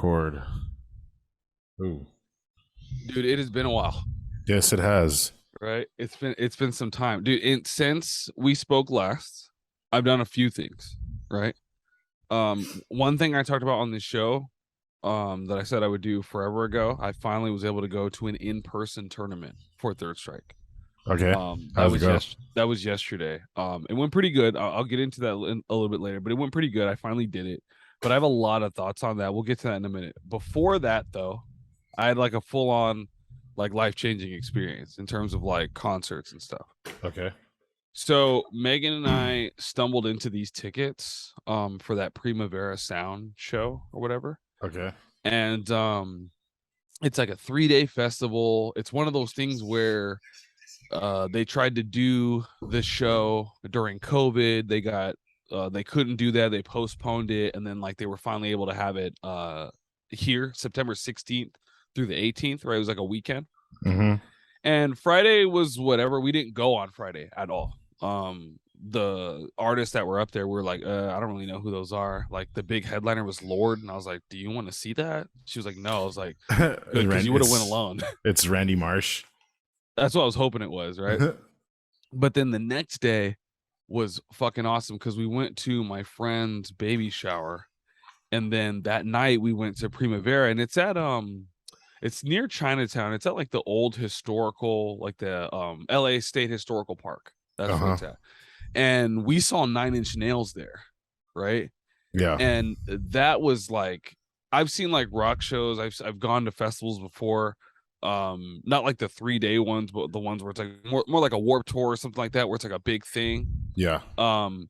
record. Ooh. Dude, it has been a while, Yes, it has. right? It's been some time. Dude, since we spoke last, I've done a few things, right? One thing I talked about on this show, that I said I would do forever ago, I finally was able to go to an in-person tournament for Third Strike. Okay. That How's it was go? that was yesterday. It went pretty good. I'll get into that a little bit later, but it went pretty good. I finally did it. But I have a lot of thoughts on that. We'll get to that in a minute. Before that, though, I had like a full-on, like, life-changing experience in terms of like concerts and stuff. Okay. So Megan and I stumbled into these tickets for that Primavera Sound show or whatever. Okay. And it's like a 3-day festival. It's one of those things where they tried to do the show during COVID. They couldn't do that. They postponed it, and then like they were finally able to have it here September 16th through the 18th, right? It was like a weekend. Mm-hmm. And Friday was whatever. We didn't go on Friday at all. The artists that were up there were like, I don't really know who those are. Like the big headliner was Lord, and I was like, do you want to see that? She was like, no. I was like, good, because you would have went alone. It's Randy Marsh. That's what I was hoping it was, right? But then the next day was fucking awesome because we went to my friend's baby shower, and then that night we went to Primavera, and it's near Chinatown. It's at like the old historical, like the LA State Historical Park. That's where Uh-huh. it's at. And we saw Nine Inch Nails there, right? Yeah. And that was like, I've seen like rock shows. I've gone to festivals before. Not like the 3-day ones, but the ones where it's like more like a Warped Tour or something like that, where it's like a big thing. Yeah. Um,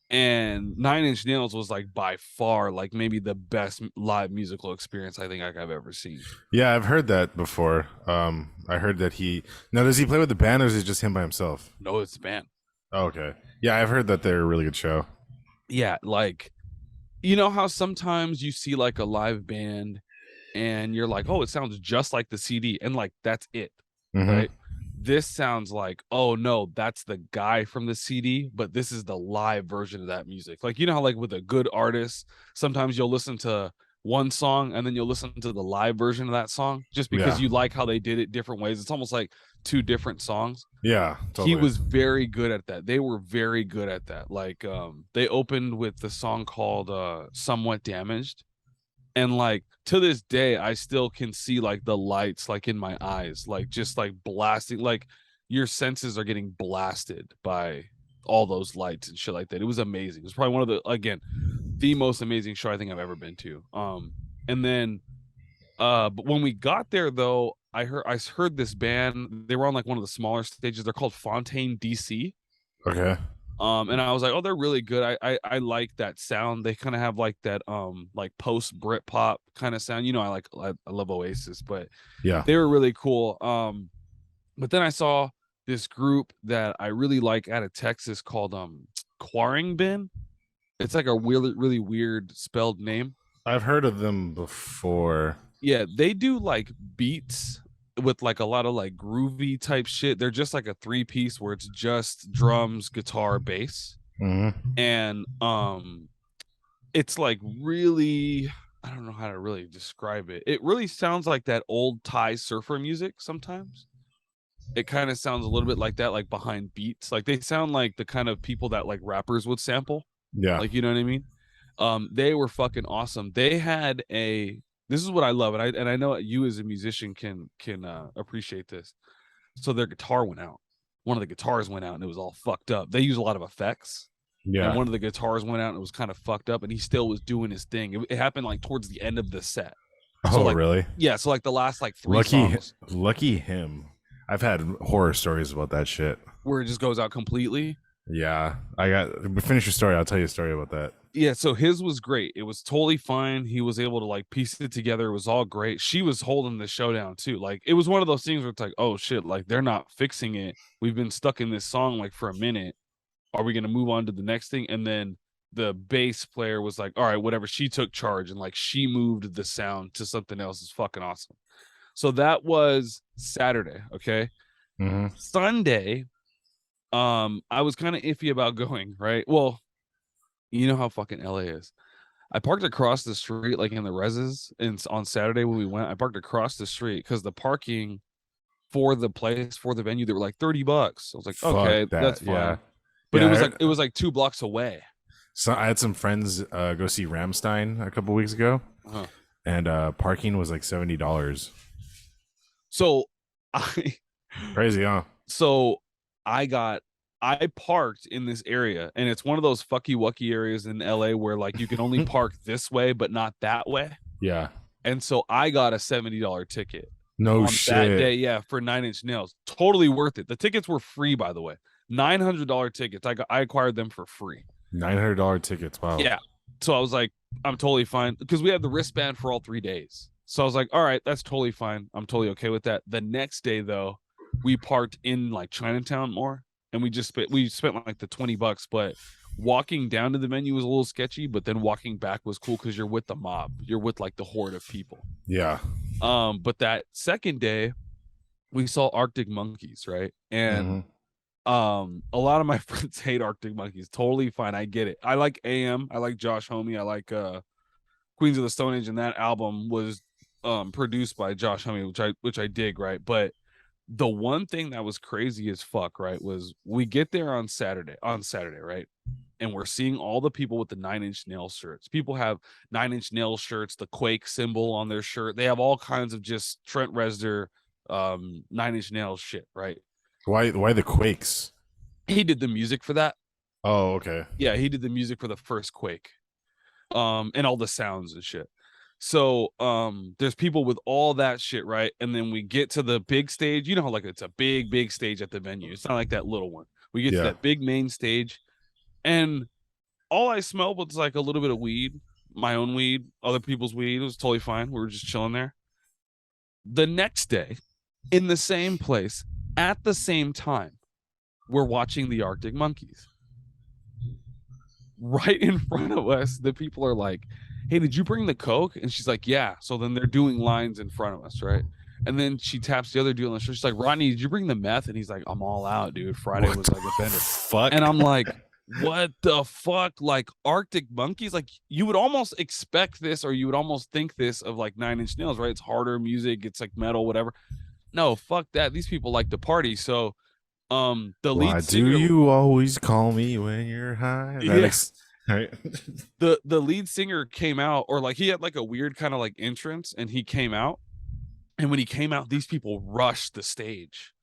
and Nine Inch Nails was like by far like maybe the best live musical experience I think I've ever seen. Yeah, I've heard that before. I heard that he now does he play with the band or is it just him by himself? No, it's band. Oh, okay. Yeah, I've heard that they're a really good show. Yeah, like, you know how sometimes you see like a live band and you're like, oh, it sounds just like the CD, and like that's it, Mm-hmm. right? This sounds like, oh no, that's the guy from the CD, but this is the live version of that music. Like, you know how like with a good artist, sometimes you'll listen to one song and then you'll listen to the live version of that song just because Yeah. you like how they did it different ways. It's almost like two different songs. Yeah, He totally. was very good at that. They were very good at that. Like they opened with the song called Somewhat Damaged, and like to this day I still can see like the lights like in my eyes, like just like blasting, like your senses are getting blasted by all those lights and shit like that. It was amazing. It was probably one of the, again, the most amazing show I think I've ever been to. And then but when we got there though, I heard this band. They were on like one of the smaller stages. They're called Fontaine DC. Okay. And I was like, oh, they're really good. I like that sound. They kind of have like that like post Britpop kind of sound. You know, I love Oasis, but Yeah. they were really cool. But then I saw this group that I really like out of Texas called Quarring Bin. It's like a really weird spelled name. I've heard of them before. Yeah, they do like beats with like a lot of like groovy type shit. They're just like a three-piece where it's just drums, guitar, bass. Mm-hmm. And it's like really, I don't know how to really describe it. It really sounds like that old Thai surfer music sometimes. It kind of sounds a little bit like that, like behind beats. Like they sound like the kind of people that like rappers would sample. Yeah. Like, you know what I mean? They were fucking awesome. They had a, this is what I love, and I know you as a musician can appreciate this. So their guitar went out. One of the guitars went out and it was all fucked up. They use a lot of effects, and Yeah. one of the guitars went out and it was kind of fucked up, and he still was doing his thing. It happened like towards the end of the set. So Oh, like, really? yeah, so like the last like three Lucky songs lucky him. I've had horror stories about that shit. where it just goes out completely. Yeah. I got finish your story. I'll tell you a story about that. Yeah, so his was great. It was totally fine. He was able to like piece it together. It was all great. She was holding the showdown too. Like it was one of those things where it's like, oh shit, like they're not fixing it. We've been stuck in this song like for a minute. Are we gonna move on to the next thing? And then the bass player was like, all right, whatever. She took charge and like she moved the sound to something else. Is fucking awesome. So that was Saturday. Okay. Mm-hmm. Sunday, I was kind of iffy about going, right? Well, you know how fucking LA is. I parked across the street, like in the reses, and on Saturday when we went, I parked across the street because the parking for the place for the venue, they were like $30. I was like, Fuck okay, that's that. Yeah. fine. But Yeah. it was like 2 blocks away. So I had some friends go see Ramstein a couple weeks ago, Uh-huh. and parking was like $70. So I Crazy, huh? so I parked in this area, and it's one of those fucky wucky areas in LA where like you can only park this way but not that way. Yeah. And so I got a $70 ticket No on shit. that day, yeah, for Nine Inch Nails. Totally worth it. The tickets were free, by the way. $900 tickets. I acquired them for free. $900 tickets. Wow. Yeah. So I was like, I'm totally fine because we had the wristband for all 3 days. So I was like, all right, that's totally fine. I'm totally okay with that. The next day, though, we parked in like Chinatown more, and we spent like the $20, but walking down to the venue was a little sketchy, but then walking back was cool because you're with the mob. You're with like the horde of people. Yeah. But that second day, we saw Arctic Monkeys, right? And a lot of my friends hate Arctic Monkeys. Totally fine. I get it. I like AM. I like Josh Homme. I like Queens of the Stone Age, and that album was produced by Josh Homme, which I dig, right? But the one thing that was crazy as fuck, right, was we get there on Saturday, right? And we're seeing all the people with the Nine Inch Nails shirts. People have Nine Inch Nails shirts, the Quake symbol on their shirt. They have all kinds of just Trent Reznor, Nine Inch Nails shit, right? Why the Quakes? He did the music for that. Oh, okay. Yeah, he did the music for the first Quake. And all the sounds and shit. So there's people with all that shit, right? And then we get to the big stage. You know how like it's a big stage at the venue. It's not like that little one. We get to that big main stage, and all I smelled was like a little bit of weed, my own weed, other people's weed. It was totally fine. We were just chilling there. The next day, in the same place, at the same time, we're watching the Arctic Monkeys. Right in front of us, the people are like, hey, did you bring the coke? And she's like, yeah. So then they're doing lines in front of us, right? And then she taps the other dude on the shoulder. She's like, Rodney, did you bring the meth? And he's like, I'm all out, dude. Friday was like a bender. Fuck. And I'm like, what the fuck? Like Arctic Monkeys? Like you would almost expect this, or you would almost think this of like Nine Inch Nails, right? It's harder music, it's like metal, whatever. No, fuck that. These people like to party. So the Why lead singer, do you always call me when you're high? Right. the lead singer came out, or like he had like a weird kind of like entrance, and he came out, and when he came out, these people rushed the stage.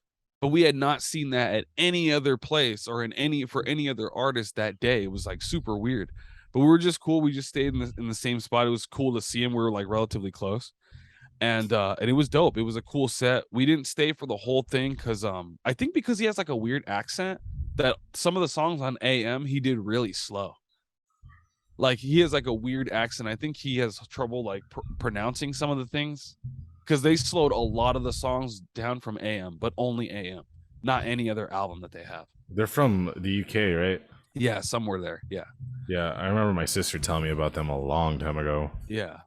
But we had not seen that at any other place or for any other artist that day. It was like super weird. But we were just cool. We just stayed in the same spot. It was cool to see him. We were like relatively close. And it was dope. It was a cool set. We didn't stay for the whole thing because I think because he has like a weird accent, that some of the songs on AM he did really slow. Like he has like a weird accent. I think he has trouble like pronouncing some of the things, because they slowed a lot of the songs down from AM, but only AM, not any other album that they have. They're from the UK, right? Yeah, somewhere there. Yeah. Yeah, I remember my sister telling me about them a long time ago. Yeah.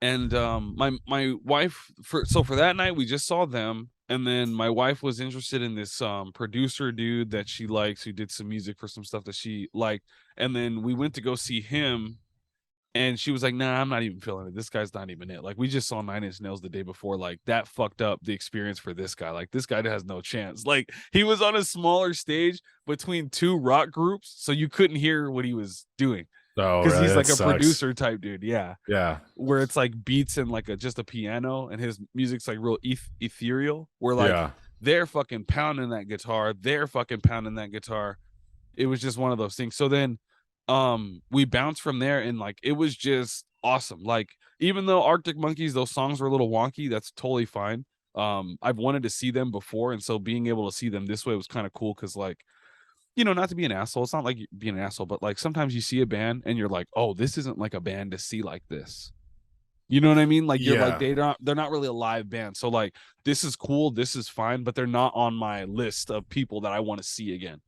And my wife for that night we just saw them, and then my wife was interested in this producer dude that she likes, who did some music for some stuff that she liked, and then we went to go see him, and she was like, nah, I'm not even feeling it. This guy's not even it. Like we just saw Nine Inch Nails the day before. Like that fucked up the experience for this guy. Like this guy has no chance. Like he was on a smaller stage between two rock groups, so you couldn't hear what he was doing. Oh, because right, he's like that a sucks. producer type dude. Yeah. Where it's like beats and like just a piano, and his music's like real ethereal, where like they're fucking pounding that guitar. It was just one of those things. So then we bounced from there, and like it was just awesome. Like even though Arctic Monkeys, those songs were a little wonky, that's totally fine. I've wanted to see them before, and so being able to see them this way was kind of cool, because like, you know, not to be an asshole, it's not like being an asshole, but like sometimes you see a band and you're like, oh, this isn't like a band to see like this. You know what I mean? Like you're like, they're not really a live band. So like, this is cool, this is fine, but they're not on my list of people that I want to see again.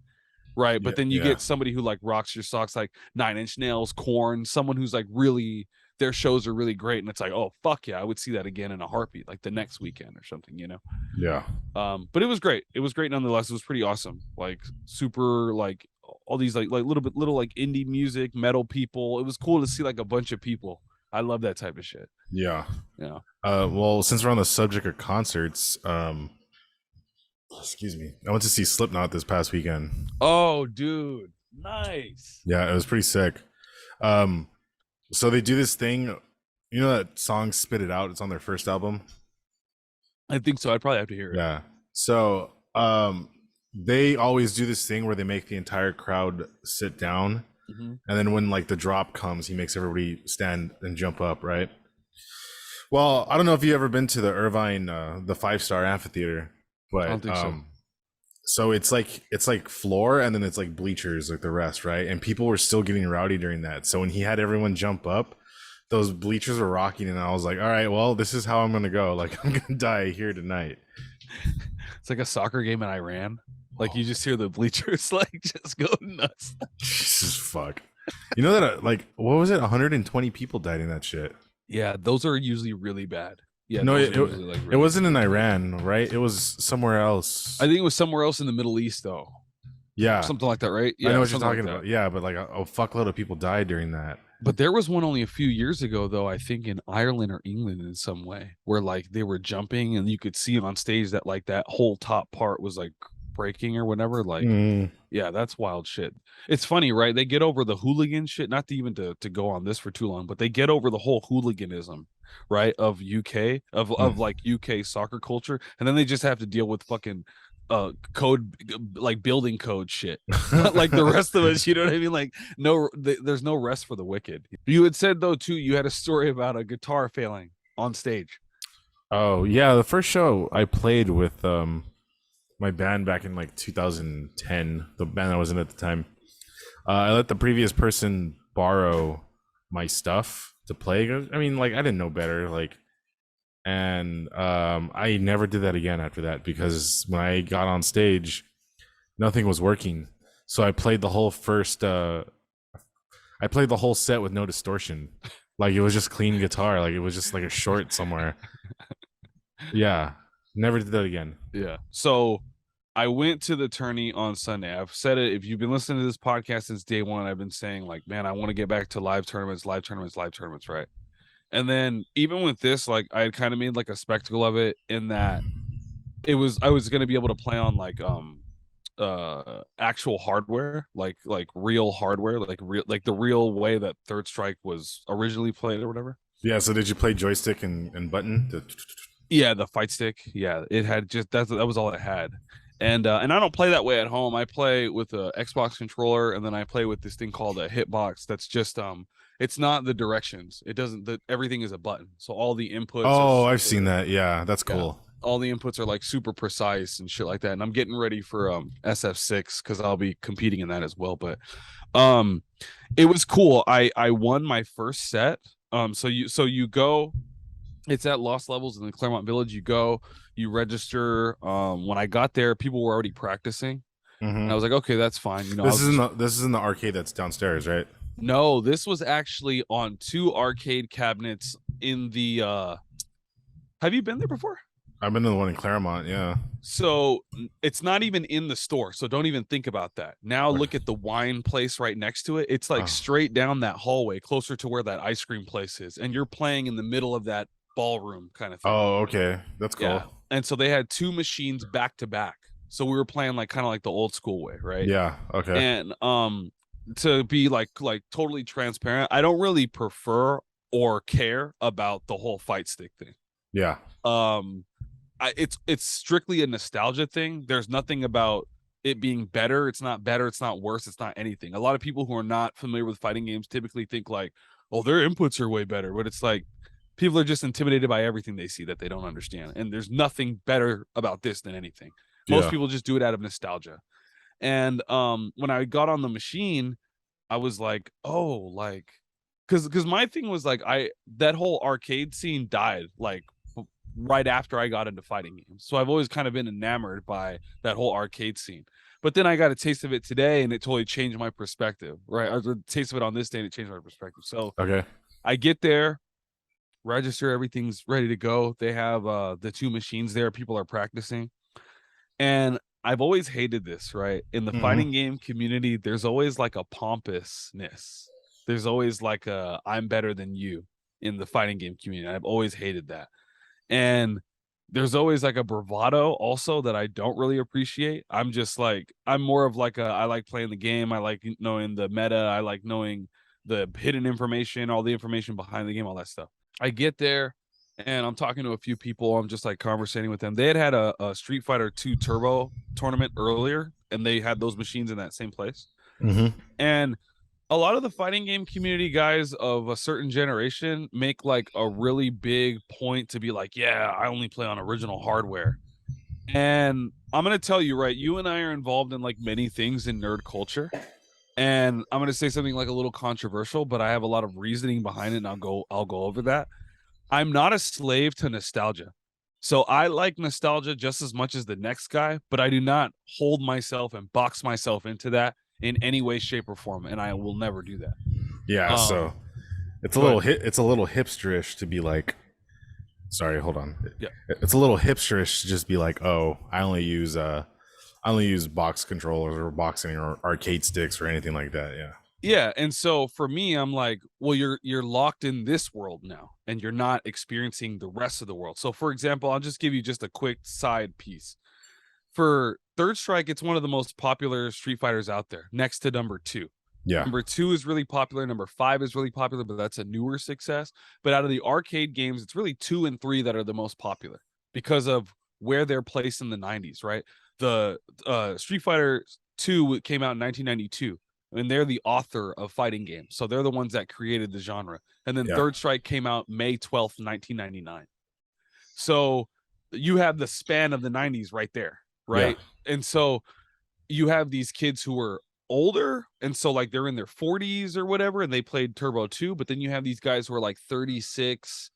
Right. But then you get somebody who like rocks your socks, like Nine Inch Nails, Korn, someone who's like really, their shows are really great, and it's like, oh fuck yeah, I would see that again in a heartbeat, like the next weekend or something, you know. Yeah. But it was great nonetheless. It was pretty awesome, like super, like all these like little like indie music, metal people. It was cool to see like a bunch of people. I love that type of shit. Yeah. Yeah. Well, since we're on the subject of concerts, excuse me, I went to see Slipknot this past weekend. Oh, dude, nice. Yeah, it was pretty sick. Um, so they do this thing, you know that song "Spit It Out"? It's on their first album. I think so. I'd probably have to hear it. Yeah. So, they always do this thing where they make the entire crowd sit down, Mhm. and then when like the drop comes, he makes everybody stand and jump up, right? Well, I don't know if you ever been to the Irvine, the 5-star amphitheater, but I don't think so. so it's like floor and then it's like bleachers like the rest, right? And people were still getting rowdy during that. So when he had everyone jump up, those bleachers were rocking, and I was like, all right, well, this is how I'm gonna go. Like I'm gonna die here tonight. It's like a soccer game in Iran. Like you just hear the bleachers like just go nuts. Jesus fuck. You know that like what was it? 120 people died in that shit. Yeah, those are usually really bad. Yeah, No, those it, are it, usually, like, it really wasn't in bad. Iran, right? It was somewhere else. I think it was somewhere else in the Middle East though. Yeah, Something like that, right? I Yeah, know what you're something like talking that. about. Yeah, but like a fuckload of people died during that. But there was one only a few years ago, though, I think in Ireland or England in some way, where like they were jumping and you could see on stage that like that whole top part was like breaking or whatever. Like, yeah, that's wild shit. It's funny, right? They get over the hooligan shit, not to even to go on this for too long, but they get over the whole hooliganism, right? Of UK, of like UK soccer culture, and then they just have to deal with fucking code, like building code shit. Like the rest of us, you know what I mean? Like there's no rest for the wicked. You had said though too, you had a story about a guitar failing on stage. Oh yeah, the first show I played with my band back in like 2010, the band I was in at the time. I let the previous person borrow my stuff to play. I mean, like I didn't know better, like, and I never did that again after that because when I got on stage, nothing was working. So I played the whole I played the whole set with no distortion. Like it was just clean guitar. Like it was just like a short somewhere. Yeah. Never did that again. Yeah. So I went to the tourney on Sunday. I've said it. If you've been listening to this podcast since day one, I've been saying like, man, I want to get back to live tournaments, right? And then even with this, like I had kind of made like a spectacle of it in that I was gonna be able to play on like actual hardware, like real hardware, like the real way that Third Strike was originally played or whatever. Yeah, so did you play joystick and button? Yeah, the fight stick. Yeah, it had just that was all it had. And I don't play that way at home. I play with a Xbox controller, and then I play with this thing called a Hitbox. That's just it's not the directions. It doesn't. Everything is a button. So all the inputs. Oh, I've seen that. Yeah, that's cool. Yeah, all the inputs are like super precise and shit like that. And I'm getting ready for SF6 because I'll be competing in that as well. But it was cool. I won my first set. So you go. It's at Lost Levels in the Claremont Village. You go, you register. When I got there, people were already practicing, and I was like, okay, that's fine. You know, this is in the arcade that's downstairs, right? No, this was actually on two arcade cabinets in the. Have you been there before? I've been to the one in Claremont. Yeah. So it's not even in the store. So don't even think about that. Now look at the wine place right next to it. It's like straight down that hallway, closer to where that ice cream place is, and you're playing in the middle of that ballroom kind of thing. Oh, okay, that's cool. Yeah. And so they had two machines back to back. So we were playing like kind of like the old school way, right? Yeah. Okay. And to be like totally transparent, I don't really prefer or care about the whole fight stick thing. Yeah. It's strictly a nostalgia thing. There's nothing about it being better. It's not better. It's not worse. It's not anything. A lot of people who are not familiar with fighting games typically think like, oh, their inputs are way better. But it's like people are just intimidated by everything they see that they don't understand. And there's nothing better about this than anything. Most people just do it out of nostalgia. And when I got on the machine, I was like, oh, like, because my thing was like, that whole arcade scene died like right after I got into fighting games. So I've always kind of been enamored by that whole arcade scene. But then I got a taste of it today, and it totally changed my perspective. Right, or the taste of it on this day, and it changed my perspective. So okay, I get there, register, everything's ready to go. They have the two machines there. People are practicing, and I've always hated this, right? In the Mhm. fighting game community, there's always like a pompousness. There's always like a I'm better than you in the fighting game community. I've always hated that. And there's always like a bravado also that I don't really appreciate. I'm just like I'm more of like a I like playing the game. I like knowing the meta. I like knowing the hidden information, all the information behind the game, all that stuff. I get there and I'm talking to a few people. I'm just like conversating with them. They had a Street Fighter 2 Turbo tournament earlier, and they had those machines in that same place. Mhm. And a lot of the fighting game community guys of a certain generation make like a really big point to be like, yeah, I only play on original hardware. And I'm going to tell you, right, you and I are involved in like many things in nerd culture. And I'm going to say something like a little controversial, but I have a lot of reasoning behind it, and I'll go over that. I'm not a slave to nostalgia. So I like nostalgia just as much as the next guy, but I do not hold myself and box myself into that in any way, shape, or form, and I will never do that. Yeah, so it's a Go ahead. it's a little hipsterish to be like, sorry, hold on. Yeah. It's a little hipsterish to just be like, oh, I only use box controllers or boxing or arcade sticks or anything like that. Yeah. Yeah, and so for me, I'm like, well, you're locked in this world now, and you're not experiencing the rest of the world. So, for example, I'll just give you just a quick side piece. For Third Strike, it's one of the most popular Street Fighters out there, next to number two. Yeah. Number two is really popular. Number five is really popular, but that's a newer success. But out of the arcade games, it's really two and three that are the most popular because of where they're placed in the 90s, right? The Street Fighter 2 came out in 1992, and they're the author of fighting games. So they're the ones that created the genre. And then Yeah. Third Strike came out May 12th, 1999. So you have the span of the 90s right there, right? Yeah. And so you have these kids who are older, and so like they're in their 40s or whatever, and they played Turbo 2, but then you have these guys who are like 36,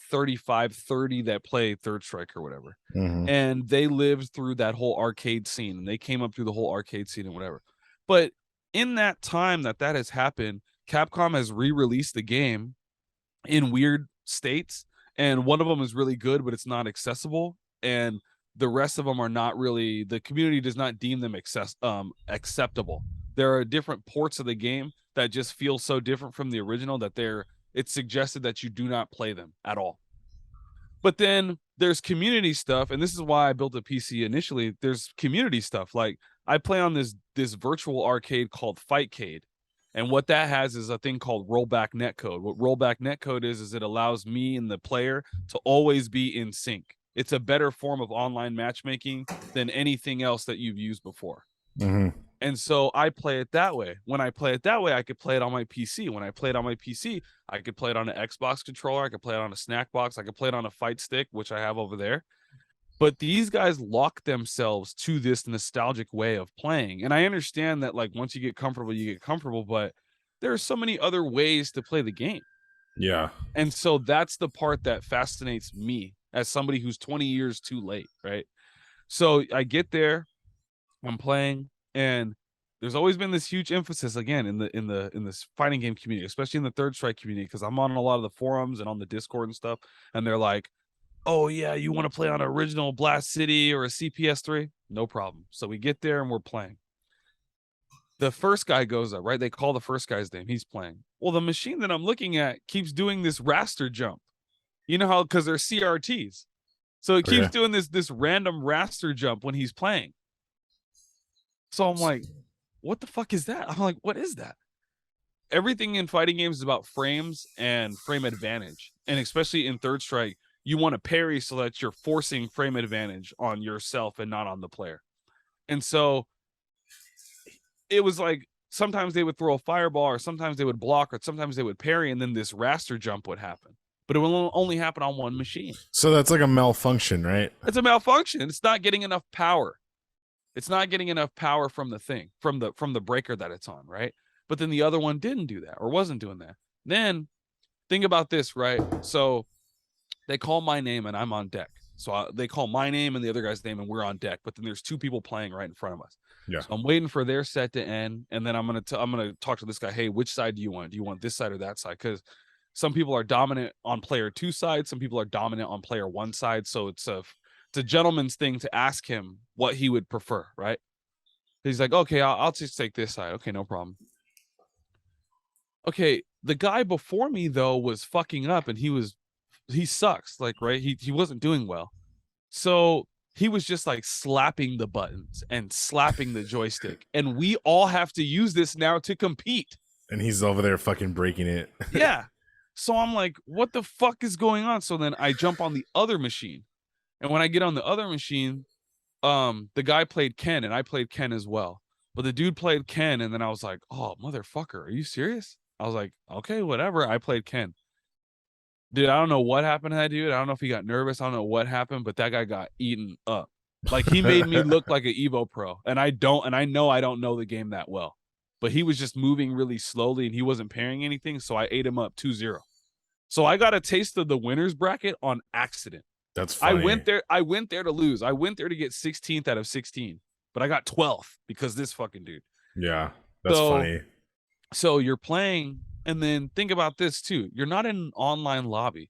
35, 30 that play Third Strike or whatever. Mhm. And they lived through that whole arcade scene, and they came up through the whole arcade scene and whatever. But in that time that has happened, Capcom has re-released the game in weird states, and one of them is really good, but it's not accessible, and the rest of them are not really. The community does not deem them acceptable. There are different ports of the game that just feel so different from the original that it's suggested that you do not play them at all. But then there's community stuff, and this is why I built a PC initially. There's community stuff. Like I play on this virtual arcade called Fightcade. And what that has is a thing called rollback netcode. What rollback netcode is it allows me and the player to always be in sync. It's a better form of online matchmaking than anything else that you've used before. Mhm. And so I play it that way. When I play it that way, I could play it on my PC. When I play it on my PC, I could play it on an Xbox controller. I could play it on a snack box. I could play it on a fight stick, which I have over there. But these guys lock themselves to this nostalgic way of playing. And I understand that, like, once you get comfortable, you get comfortable, but there are so many other ways to play the game. Yeah. And so that's the part that fascinates me as somebody who's 20 years too late, right? So I get there, I'm playing, and there's always been this huge emphasis again in this fighting game community, especially in the Third Strike community, because I'm on a lot of the forums and on the Discord and stuff, and they're like, oh yeah, you want to play on an original Blast City or a CPS3? No problem. So we get there and we're playing. The first guy goes up, right? They call the first guy's name. He's playing. Well, the machine that I'm looking at keeps doing this raster jump. You know how, because they're CRTs. So it keeps doing this random raster jump when he's playing. So I'm like, what the fuck is that? I'm like, what is that? Everything in fighting games is about frames and frame advantage. And especially in Third Strike, you want to parry so that you're forcing frame advantage on yourself and not on the player. And so it was like sometimes they would throw a fireball, or sometimes they would block, or sometimes they would parry, and then this raster jump would happen. But it will only happen on one machine. So that's like a malfunction, right? It's a malfunction. It's not getting enough power. It's not getting enough power from the thing, from the breaker that it's on, right? But then the other one didn't do that or wasn't doing that. Then think about this, right? So they call my name and I'm on deck. So they call my name and the other guy's name and we're on deck. But then there's two people playing right in front of us. Yeah. So I'm waiting for their set to end, and then I'm gonna talk to this guy. Hey, which side do you want? Do you want this side or that side? Because some people are dominant on player 2 side, some people are dominant on player 1 side. So it's a gentleman's thing to ask him what he would prefer, right? He's like, okay, I'll just take this side. Okay, no problem. Okay, the guy before me though was fucking up, and he sucks, like, right? He wasn't doing well. So he was just like slapping the buttons and slapping the joystick. And we all have to use this now to compete. And he's over there fucking breaking it. Yeah. So I'm like, what the fuck is going on? So then I jump on the other machine. And when I get on the other machine, the guy played Ken and I played Ken as well. But the dude played Ken, and then I was like, oh, motherfucker, are you serious? I was like, okay, whatever. I played Ken. Dude, I don't know what happened to that dude. I don't know if he got nervous. I don't know what happened, but that guy got eaten up. Like, he made me look like an Evo Pro. And I know I don't know the game that well. But he was just moving really slowly and he wasn't parrying anything, so I ate him up 2-0. So I got a taste of the winner's bracket on accident. That's funny. I went there to lose. I went there to get 16th out of 16, but I got 12th because this fucking dude. Yeah, that's funny. So you're playing, and then think about this too. You're not in an online lobby.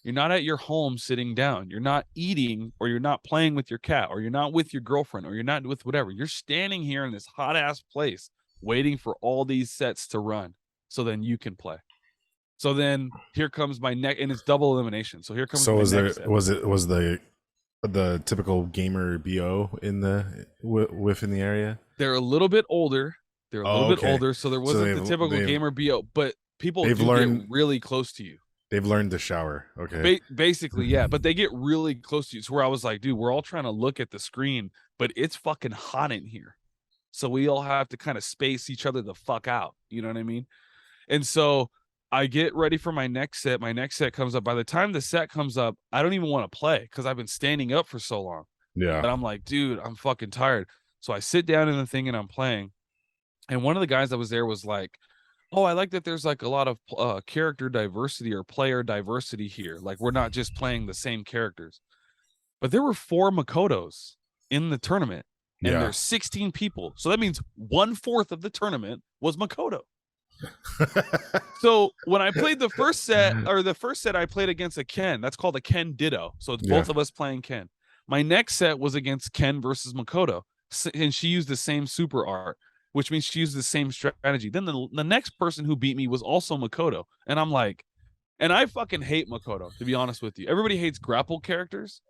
You're not at your home sitting down. You're not eating, or you're not playing with your cat, or you're not with your girlfriend, or you're not with whatever. You're standing here in this hot ass place waiting for all these sets to run so then you can play. So then here comes my neck, and it's double elimination. So here comes. So was the typical gamer BO in the in the area? They're a little bit older. They're a little bit older, so there wasn't the typical gamer BO, but people get really close to you. They've learned to shower. Okay. Basically, yeah, but they get really close to you. So where I was like, dude, we're all trying to look at the screen, but it's fucking hot in here. So we all have to kind of space each other the fuck out. You know what I mean? And so I get ready for my next set. My next set comes up. By the time the set comes up, I don't even want to play because I've been standing up for so long. Yeah. But I'm like, dude, I'm fucking tired. So I sit down in the thing and I'm playing. And one of the guys that was there was like, oh, I like that there's like a lot of character diversity or player diversity here. Like, we're not just playing the same characters. But there were 4 Makotos in the tournament. And there's 16 people. So that means 1/4 of the tournament was Makoto. So when I played the first set I played against a Ken. That's called a Ken Ditto. So it's both of us playing Ken. My next set was against Ken versus Makoto. And she used the same super art, which means she used the same strategy. Then the next person who beat me was also Makoto. And I'm like, and I fucking hate Makoto, to be honest with you. Everybody hates grapple characters.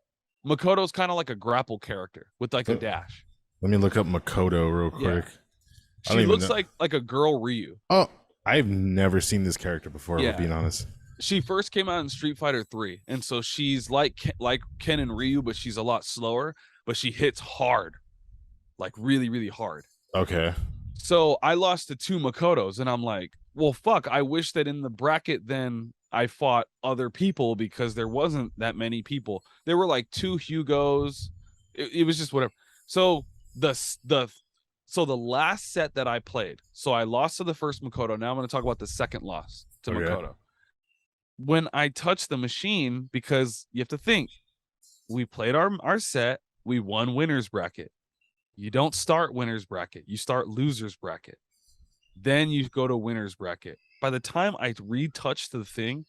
Makoto's kind of like a grapple character with like a dash. Let me look up Makoto real quick. Yeah. She looks like a girl Ryu. Oh, I've never seen this character before, if being honest. She first came out in Street Fighter 3, and so she's like Ken and Ryu, but she's a lot slower, but she hits hard. Like really, really hard. Okay. So I lost to 2 Makotos, and I'm like, well, fuck, I wish that in the bracket then I fought other people because there wasn't that many people. There were like 2 Hugos. It was just whatever. So the last set that I played, so I lost to the first Makoto. Now I'm going to talk about the second loss to Makoto. When I touched the machine, because you have to think, we played our set, we won winner's bracket. You don't start winner's bracket, you start loser's bracket. Then you go to winner's bracket. By the time I retouched the thing,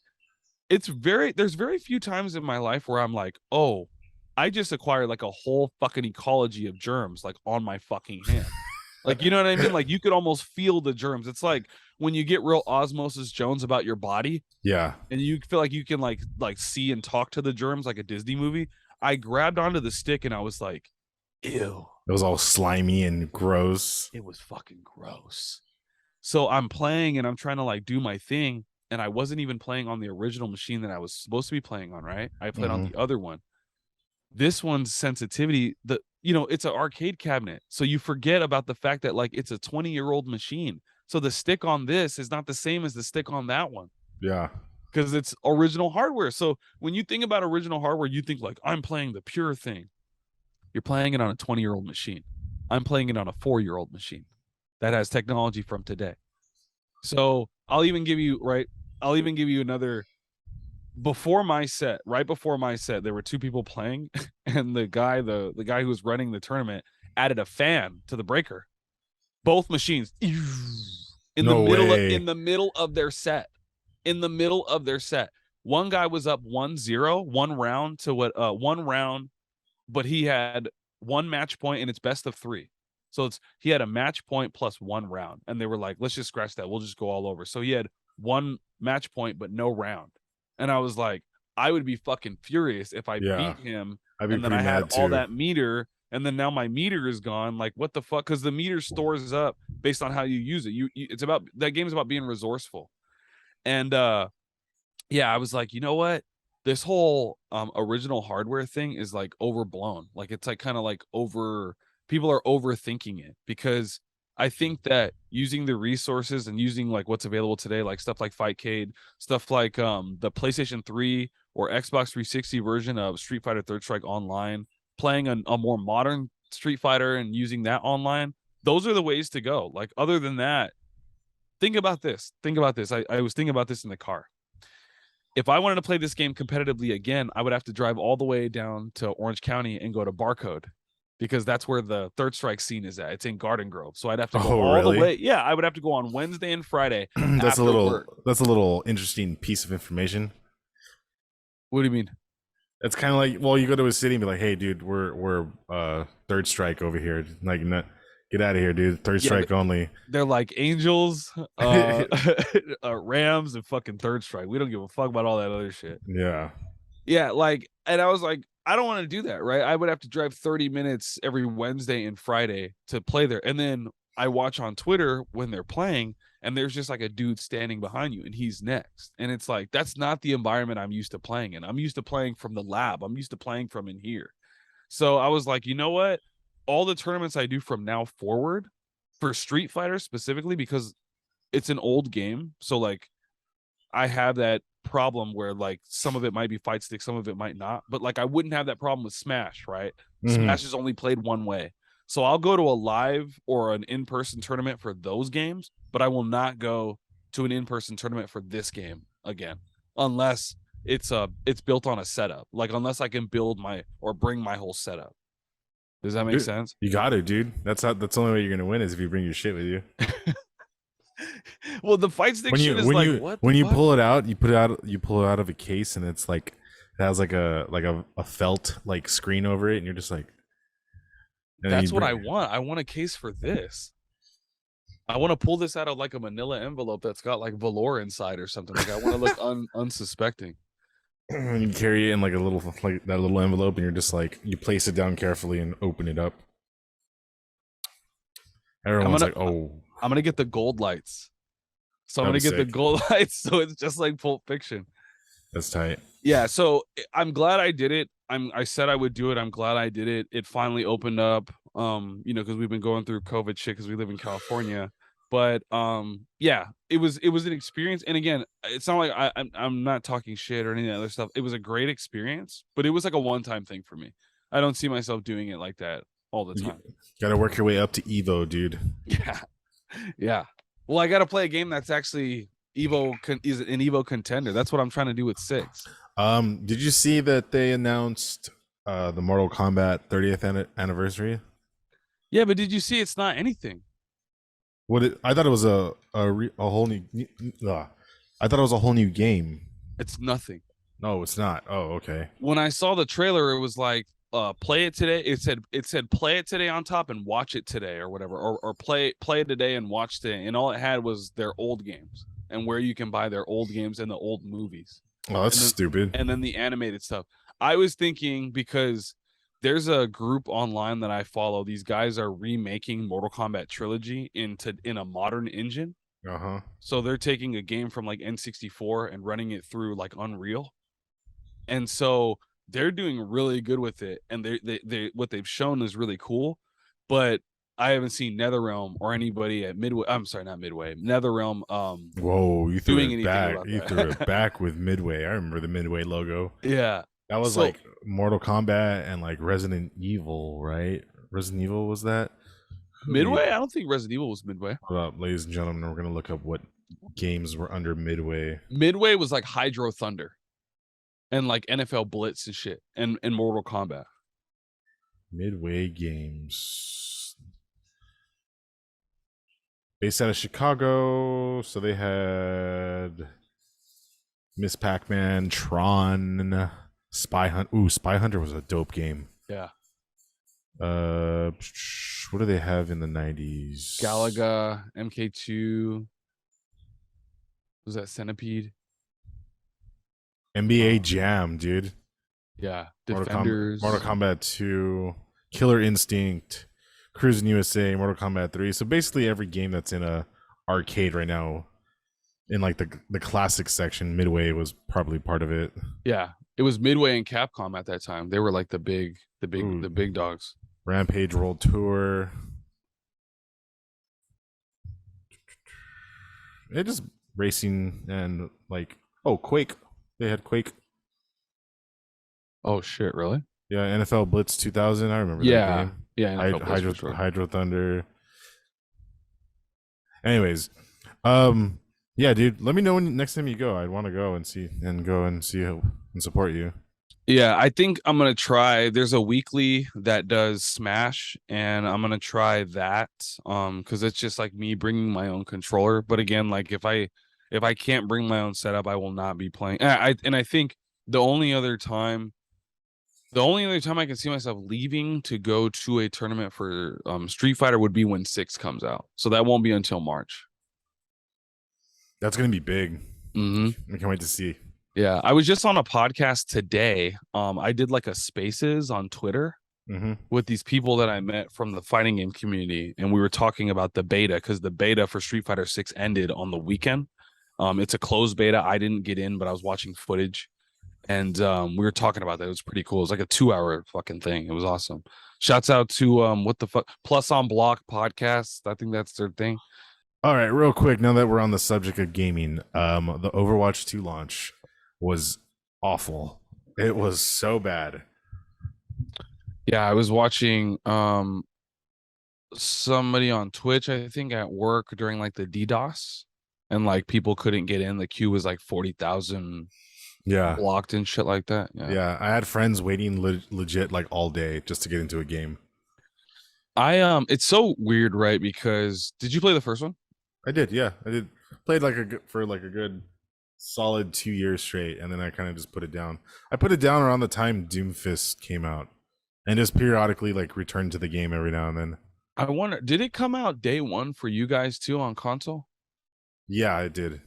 there's very few times in my life where I'm like, oh, I just acquired like a whole fucking ecology of germs like on my fucking hand. Like, you know what I mean? Like, you could almost feel the germs. It's like when you get real Osmosis Jones about your body. Yeah. And you feel like you can like see and talk to the germs like a Disney movie. I grabbed onto the stick and I was like, ew. It was all slimy and gross. It was fucking gross. So I'm playing and I'm trying to like do my thing. And I wasn't even playing on the original machine that I was supposed to be playing on, right? I played on the other one. This one's sensitivity, it's an arcade cabinet. So you forget about the fact that like it's a 20-year-old machine. So the stick on this is not the same as the stick on that one. Yeah. Because it's original hardware. So when you think about original hardware, you think like, I'm playing the pure thing. You're playing it on a 20-year-old machine. I'm playing it on a 4-year-old machine that has technology from today. So I'll even give you another. Right before my set, there were 2 people playing, and the guy who was running the tournament added a fan to the breaker. Both machines in the middle of their set. In the middle of their set. One guy was up 1-0, one round but he had one match point and it's best of 3. So he had a match point plus 1 round, and they were like, let's just scratch that. We'll just go all over. So he had 1 match point but no round. And I was like, I would be fucking furious if I Yeah. beat him I'd be and then pretty I had mad all too. that meter and then now my meter is gone. Like, what the fuck? Because the meter stores up based on how you use it. It's about that game's about being resourceful. And yeah, I was like, you know what? This whole original hardware thing is like overblown. Like, it's like kind of like people are overthinking it, because I think that using the resources and using like what's available today, like stuff like Fightcade, stuff like the PlayStation 3 or Xbox 360 version of Street Fighter Third Strike Online, playing a more modern Street Fighter and using that online, those are the ways to go. Like, other than that, think about this. Think about this. I was thinking about this in the car. If I wanted to play this game competitively again, I would have to drive all the way down to Orange County and go to Barcode, because that's where the Third Strike scene is at. It's in Garden Grove. So I'd have to go Oh, all really? the way. Yeah, I would have to go on Wednesday and Friday That's after work. a little interesting piece of information. What do you mean? It's kind of like, well, you go to a city and be like, "Hey, dude, we're Third Strike over here. Like, get out of here, dude. Third Yeah, Strike only." they're like Angels, Rams, and fucking Third Strike. We don't give a fuck about all that other shit. Yeah. Yeah, like, and I was like, I don't want to do that, right? I would have to drive 30 minutes every Wednesday and Friday to play there. And then I watch on Twitter when they're playing, and there's just like a dude standing behind you and he's next. And it's like, that's not the environment I'm used to playing in. I'm used to playing from the lab. I'm used to playing from in here. So I was like, you know what? All the tournaments I do from now forward for Street Fighter specifically, because it's an old game. So like, I have that problem where like some of it might be fight stick, some of it might not. But like, I wouldn't have that problem with Smash, right? Smash is only played one way. So I'll go to a live or an in-person tournament for those games, but I will not go to an in-person tournament for this game again, unless it's built on a setup. Like, unless I can build or bring my whole setup. Does that make sense? You got it, dude. That's the only way you're gonna win is if you bring your shit with you. Well, the fight stick shit is like, what? When you pull it out, you pull it out of a case, and it's like it has like a felt like screen over it, and you're just like, that's what I want. I want a case for this. I want to pull this out of like a manila envelope that's got like velour inside or something. Like, I want to look unsuspecting. And you carry it in like a little, like that little envelope, and you're just like, you place it down carefully and open it up. Everyone's like, "Oh, I'm gonna get the gold lights." So I'm that'd gonna be get the sick. gold lights, so it's just like Pulp Fiction. That's tight." Yeah, so I'm glad I did it. I said I would do it. I'm glad I did it. It finally opened up. Because we've been going through COVID shit because we live in California. But yeah, it was an experience. And again, it's not like I'm not talking shit or any other stuff. It was a great experience, but it was like a one-time thing for me. I don't see myself doing it like that all the time. Got to work your way up to Evo, dude. Yeah, yeah. Well, I got to play a game that's actually is an Evo contender. That's what I'm trying to do with 6. Did you see that they announced the Mortal Kombat 30th anniversary? Yeah, but did you see it's not anything? I thought it was a whole new. I thought it was a whole new game. It's nothing. No, it's not. Oh, okay. When I saw the trailer, it was like, play it today. It said play it today on top and watch it today or whatever, or play it today and watch today. And all it had was their old games and where you can buy their old games and the old movies. Oh, that's stupid. And then the animated stuff. I was thinking, because there's a group online that I follow. These guys are remaking Mortal Kombat Trilogy in a modern engine. Uh-huh. So they're taking a game from like N64 and running it through like Unreal. And so they're doing really good with it. And they what they've shown is really cool. But I haven't seen NetherRealm or anybody at Midway. I'm sorry, not Midway. NetherRealm. Whoa, you threw it back. You threw it back with Midway. I remember the Midway logo. Yeah. That was like Mortal Kombat and like Resident Evil, right? Resident Evil was that? Midway? I don't think Resident Evil was Midway. Hold up, ladies and gentlemen, we're gonna look up what games were under Midway. Midway was like Hydro Thunder and like NFL Blitz and shit and Mortal Kombat. Midway games. Based out of Chicago, so they had Miss Pac-Man, Tron, Spy Hunt. Ooh, Spy Hunter was a dope game. Yeah. What do they have in the 90s? Galaga, MK2. Was that Centipede? NBA Jam, dude. Yeah. Mortal Defenders. Kombat 2, Killer Instinct, Cruising USA, Mortal Kombat 3. So basically every game that's in a arcade right now, in like the classic section, Midway was probably part of it. Yeah. It was Midway and Capcom at that time. They were like the Ooh. big dogs. Rampage World Tour. It just racing and like Quake. They had Quake. Oh shit, really? Yeah, NFL Blitz 2000. I remember Yeah. that game. Yeah, NFL Blitz for sure. Hydro Thunder. Anyways, yeah, dude. Let me know when next time you go. I'd want to go and see how, and support you. Yeah, I think I'm gonna try. There's a weekly that does Smash, and I'm gonna try that. Because it's just like me bringing my own controller. But again, like if I can't bring my own setup, I will not be playing. I think the only other time I can see myself leaving to go to a tournament for Street Fighter would be when 6 comes out. So that won't be until March. That's gonna be big. Mm-hmm. I can't wait to see. Yeah, I was just on a podcast today. I did like a Spaces on Twitter with these people that I met from the fighting game community, and we were talking about the beta because the beta for Street Fighter 6 ended on the weekend. It's a closed beta. I didn't get in, but I was watching footage, and we were talking about that. It was pretty cool. It was like a 2-hour fucking thing. It was awesome. Shouts out to what the fuck Plus on Block podcast. I think that's their thing. All right, real quick. Now that we're on the subject of gaming, the Overwatch 2 launch was awful. It was so bad. Yeah, I was watching somebody on Twitch, I think at work during like the DDoS, and like people couldn't get in. The queue was like 40,000 blocked and shit like that. Yeah, I had friends waiting legit like all day just to get into a game. It's so weird, right? Because did you play the first one? I did, yeah. I did. Played for a good solid 2 years straight, and then I kind of just put it down. I put it down around the time Doomfist came out, and just periodically like returned to the game every now and then. I wonder, did it come out day one for you guys too on console? Yeah, it did.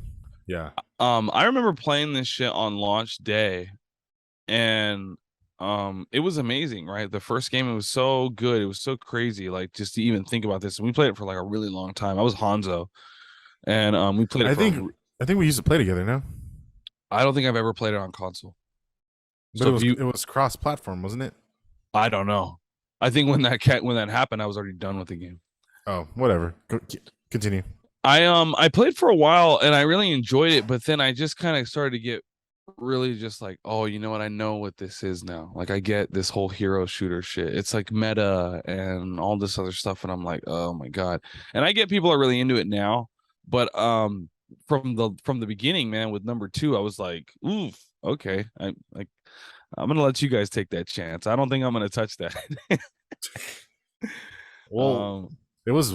Yeah. I remember playing this shit on launch day, and it was amazing, right? The first game, it was so good, it was so crazy, like just to even think about this. And we played it for like a really long time. I was Hanzo, and we played it. I think we used to play together now. I don't think I've ever played it on console. But so it was cross-platform, wasn't it? I don't know. I think when that happened, I was already done with the game. Oh, whatever. Continue. I played for a while and I really enjoyed it, but then I just kind of started to get really just like, oh, you know what? I know what this is now. Like I get this whole hero shooter shit. It's like meta and all this other stuff, and I'm like, oh my god. And I get people are really into it now, but from the beginning, man, with number 2, I was like, oof, okay. I'm gonna let you guys take that chance. I don't think I'm gonna touch that. Well, it was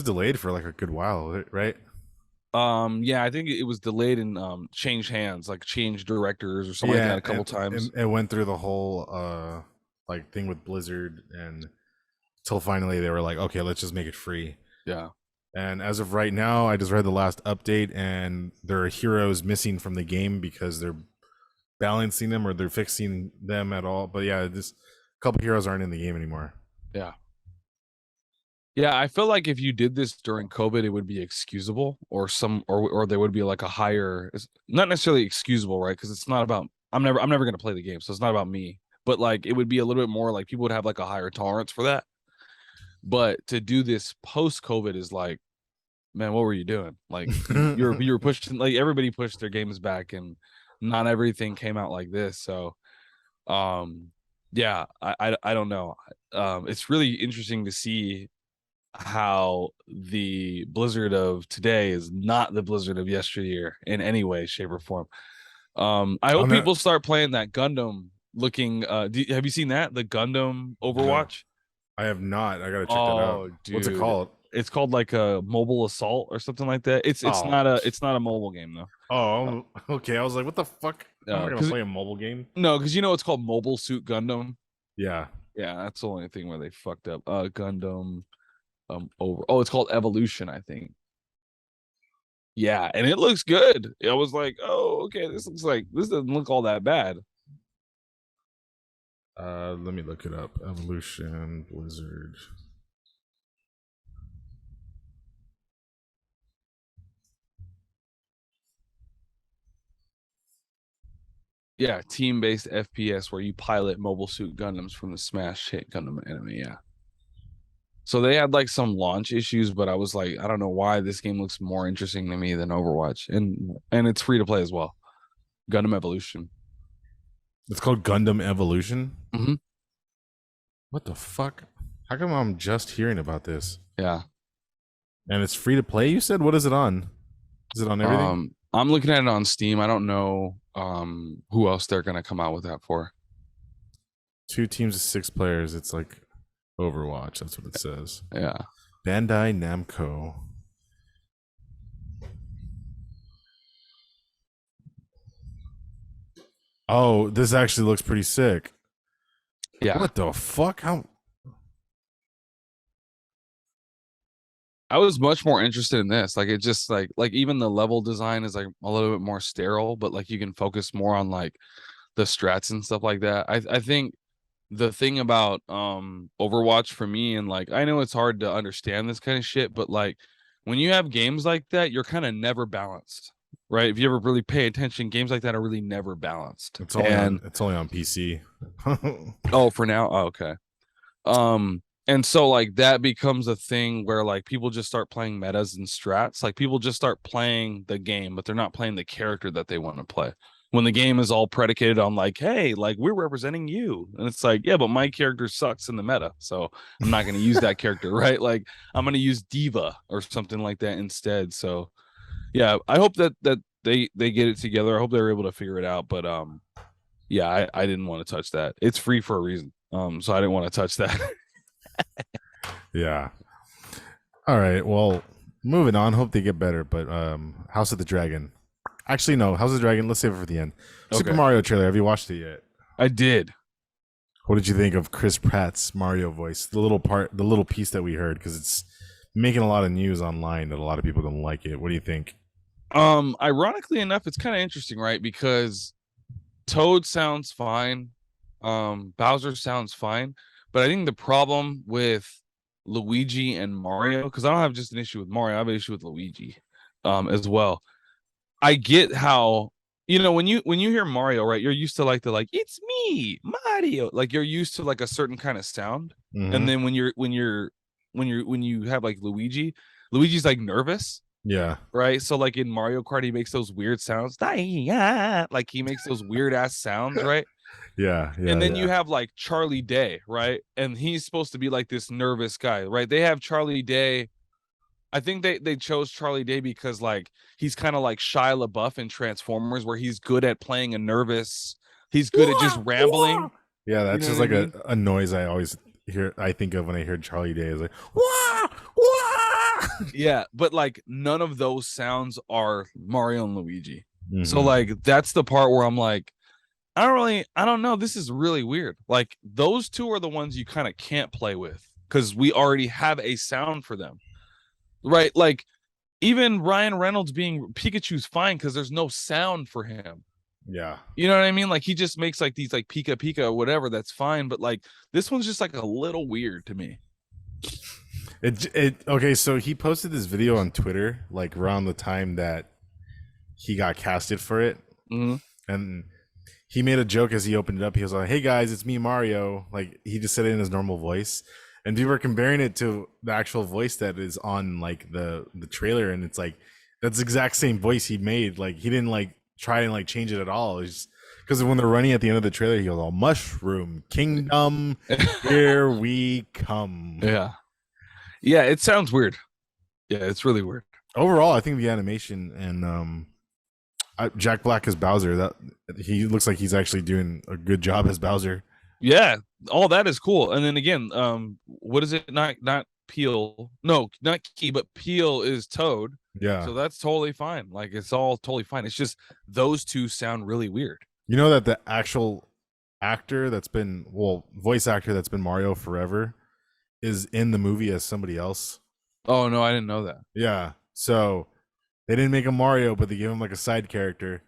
delayed for like a good while, right? Yeah, I think it was delayed and changed hands, like changed directors or something like that a couple times. It went through the whole like thing with Blizzard, and till finally they were like, okay, let's just make it free. Yeah. And as of right now, I just read the last update, and there are heroes missing from the game because they're balancing them or they're fixing them at all. But yeah, just a couple heroes aren't in the game anymore. Yeah. Yeah, I feel like if you did this during COVID, it would be excusable, or there would be like a higher, not necessarily excusable, right? Because it's not about I'm never going to play the game, so it's not about me. But like it would be a little bit more like people would have like a higher tolerance for that. But to do this post COVID is like, man, what were you doing? Like you were pushing, like everybody pushed their games back, and not everything came out like this. So, yeah, I don't know. It's really interesting to see how the Blizzard of today is not the Blizzard of yesteryear in any way, shape, or form. I hope people start playing that Gundam looking. Have you seen that, the Gundam Overwatch? No, I have not. I gotta check that out. Dude. What's it called? It's called like a Mobile Assault or something like that. It's not a mobile game though. Oh, okay. I was like, what the fuck? I'm not gonna play a mobile game. No, because it's called Mobile Suit Gundam. Yeah. Yeah, that's the only thing where they fucked up. Gundam over. Oh, it's called Evolution, I think. Yeah, and it looks good. I was like, oh, okay, this doesn't look all that bad. Let me look it up. Evolution Blizzard. Yeah, team-based FPS where you pilot Mobile Suit Gundams from the Smash Hit Gundam anime. Yeah. So they had like some launch issues, but I was like, I don't know why this game looks more interesting to me than Overwatch, and it's free to play as well. Gundam Evolution. It's called Gundam Evolution. Mhm. What the fuck? How come I'm just hearing about this? Yeah. And it's free to play. You said, what is it on? Is it on everything? I'm looking at it on Steam. I don't know who else they're gonna come out with that for. 2 teams of 6 players. It's like Overwatch. That's what it says. Yeah. Bandai Namco. Oh, this actually looks pretty sick. Yeah. What the fuck? How? I was much more interested in this. Like it just like even the level design is like a little bit more sterile, but like you can focus more on like the strats and stuff like that. I think the thing about Overwatch for me, and like I know it's hard to understand this kind of shit, but like when you have games like that, you're kind of never balanced. Right? If you ever really pay attention, games like that are really never balanced. It's only on PC. Oh, for now? Oh, okay. And so like that becomes a thing where like people just start playing metas and strats. Like people just start playing the game, but they're not playing the character that they want to play. When the game is all predicated on like, hey, like we're representing you. And it's like, yeah, but my character sucks in the meta. So I'm not going to use that character, right? Like I'm going to use Diva or something like that instead. So yeah, I hope that they get it together. I hope they're able to figure it out. But yeah, I didn't want to touch that. It's free for a reason. So I didn't want to touch that. Yeah. All right. Well, moving on. Hope they get better. But House of the Dragon. Actually, no. House of the Dragon. Let's save it for the end. Super Okay. Mario trailer. Have you watched it yet? I did. What did you think of Chris Pratt's Mario voice? The little piece that we heard, because it's making a lot of news online that a lot of people don't like it. What do you think? Ironically enough, it's kind of interesting, right? Because Toad sounds fine. Bowser sounds fine. But I think the problem with Luigi and Mario, because I don't have just an issue with Mario, I have an issue with Luigi as well. I get how, when you hear Mario, right, you're used to like the like it's me, Mario. Like you're used to like a certain kind of sound. Mhm. And then when you have like Luigi's like nervous. Yeah. Right. So like in Mario Kart, he makes those weird sounds. Like he makes those weird ass sounds, right? Yeah. And then you have like Charlie Day, right? And he's supposed to be like this nervous guy, right? They have Charlie Day. I think they chose Charlie Day because like he's kind of like Shia LaBeouf in Transformers, where he's good at playing he's good at just rambling. Yeah, that's just like a noise I always I think of when I hear Charlie Day. Is like wah, wah! Yeah, but like none of those sounds are Mario and Luigi. Mhm. So like that's the part where I'm like, I don't know. This is really weird. Like those two are the ones you kind of can't play with because we already have a sound for them. Right? Like even Ryan Reynolds being Pikachu's fine because there's no sound for him. Yeah. You know what I mean? Like he just makes like these like Pika Pika or whatever. That's fine. But like this one's just like a little weird to me. Okay, so he posted this video on Twitter like around the time that he got casted for it. Mm-hmm. And he made a joke as he opened it up. He was like, "Hey guys, it's me, Mario." Like he just said it in his normal voice, and people were comparing it to the actual voice that is on like the trailer, and it's like that's the exact same voice he made. Like he didn't like try and like change it at all. It's because when they're running at the end of the trailer, he goes, "Oh, Mushroom Kingdom, here we come." Yeah, it sounds weird. Yeah, it's really weird. Overall, I think the animation and Jack Black as Bowser, that he looks like he's actually doing a good job as Bowser. Yeah, all that is cool. And then again, what is it? Not Peel. No, not Key, but Peel is Toad. Yeah. So that's totally fine. Like it's all totally fine. It's just those two sound really weird. You know that the actual actor that's been voice actor that's been Mario forever is in the movie as somebody else. Oh no, I didn't know that. Yeah. So they didn't make him Mario, but they gave him like a side character.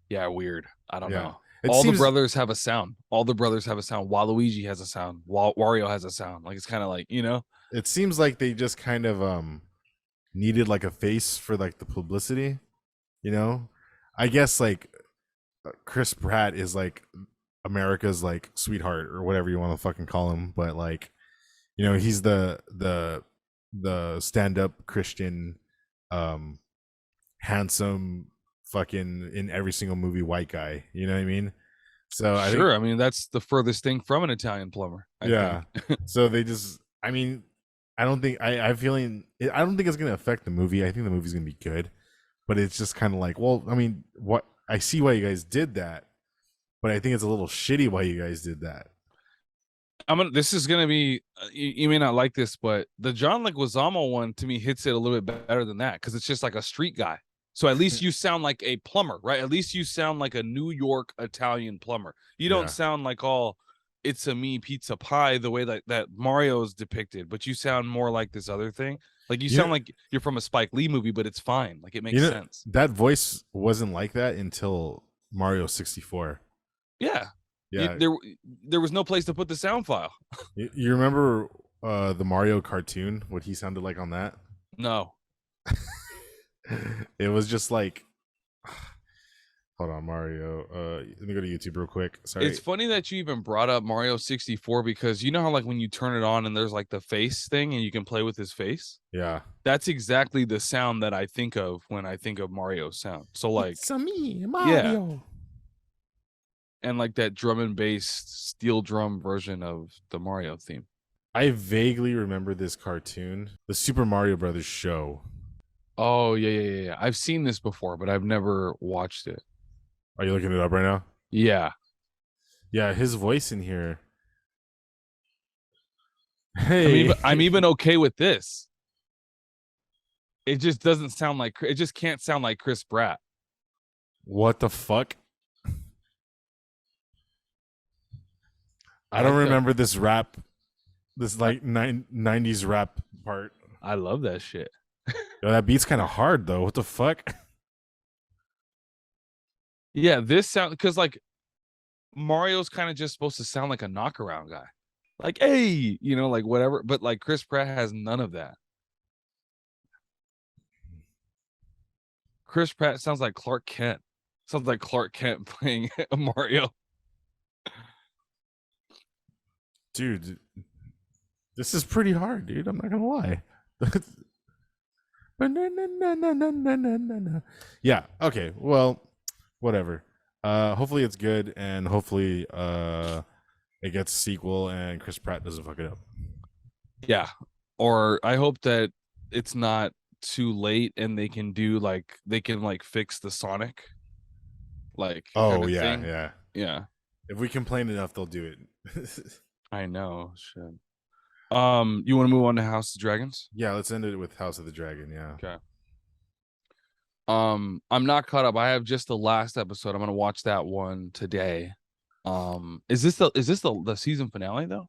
Yeah, weird. I don't Yeah. know. It All the seems brothers have a sound. All the brothers have a sound. Waluigi has a sound. Wario has a sound. Like it's kind of like, you know? it seems like they just kind of needed like a face for like the publicity, you know? I guess like Chris Pratt is like America's like sweetheart or whatever you want to fucking call him, but like, you know, he's the stand-up Christian handsome fucking in every single movie white guy, you know what I mean? So I think, Sure. I mean, that's the furthest thing from an Italian plumber. I yeah. think. So they just, I mean, I don't think I feeling I don't think it's gonna affect the movie. I think the movie's gonna be good, but it's just kind of like, well, I mean, what I see why you guys did that, but I think it's a little shitty why you guys did that. This is gonna be. You may not like this, but the John Leguizamo one to me hits it a little bit better than that because it's just like a street guy. So at least you sound like a plumber, right? At least you sound like a New York Italian plumber. You don't Yeah. sound like all it's a me pizza pie the way that Mario is depicted, but you sound more like this other thing. Like you You sound know- like you're from a Spike Lee movie, but it's fine. Like it makes You know, sense. that voice wasn't like that until Mario 64. Yeah. Yeah. There was no place to put the sound file. You remember the Mario cartoon, what he sounded like on that? No. It was just like hold on, Mario. Let me go to YouTube real quick. Sorry. It's funny that you even brought up Mario 64 because you know how like when you turn it on and there's like the face thing and you can play with his face? Yeah. That's exactly the sound that I think of when I think of Mario's sound. So like it's me, Mario. and like that drum and bass steel drum version of the Mario theme. I vaguely remember this cartoon, the Super Mario Brothers show. Oh yeah. I've seen this before, but I've never watched it. Are you looking it up right now? Yeah. Yeah, his voice in here. Hey, I'm even okay with this. It just doesn't sound like it just can't sound like Chris Pratt. what the fuck? I don't like remember this rap, this like 90s rap part. I love that shit. Yo, that beat's kind of hard though. What the fuck? Yeah, this sound because like Mario's kind of just supposed to sound like a knockaround guy. Like, hey, you know, like whatever. But like Chris Pratt has none of that. Chris Pratt sounds like Clark Kent. Sounds like Clark Kent playing Mario. Dude, this is pretty hard, dude. I'm not gonna lie. Yeah, okay. Well, whatever. Hopefully it's good and hopefully it gets a sequel and Chris Pratt doesn't fuck it up. Yeah. Or I hope that it's not too late and they can fix the Sonic. Like Oh kinda yeah, thing. yeah. Yeah. If we complain enough, they'll do it. I know. Shit. You want to move on to House of Dragons? Yeah, let's end it with House of the Dragon, yeah. Okay. I'm not caught up. I have just the last episode. I'm gonna watch that one today. Is this the season finale though?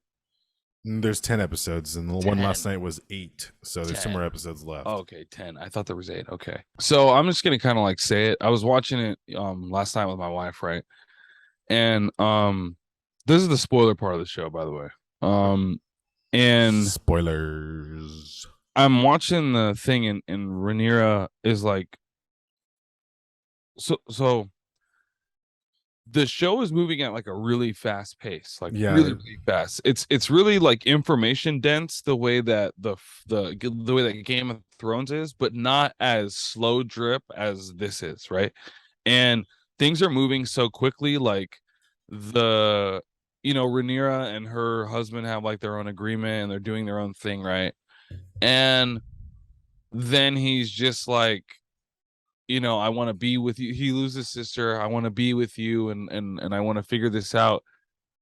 There's 10 episodes, and the one 10. last night was 8, so there's 2 more 10. episodes left. Oh, okay, 10. I thought there was 8. Okay. So I'm just gonna kind of like say it. I was watching it last night with my wife, right? And this is the spoiler part of the show, by the way. And Spoilers. I'm watching the thing and Rhaenyra is like so the show is moving at like a really fast pace, like Yeah. really fast. It's really like information dense the way that the way that Game of Thrones is, but not as slow drip as this is, right? And things are moving so quickly, like Rhaenyra and her husband have like their own agreement and they're doing their own thing, right? And then he's just like, I want to be with you. He loses his sister. I want to be with you, and I want to figure this out.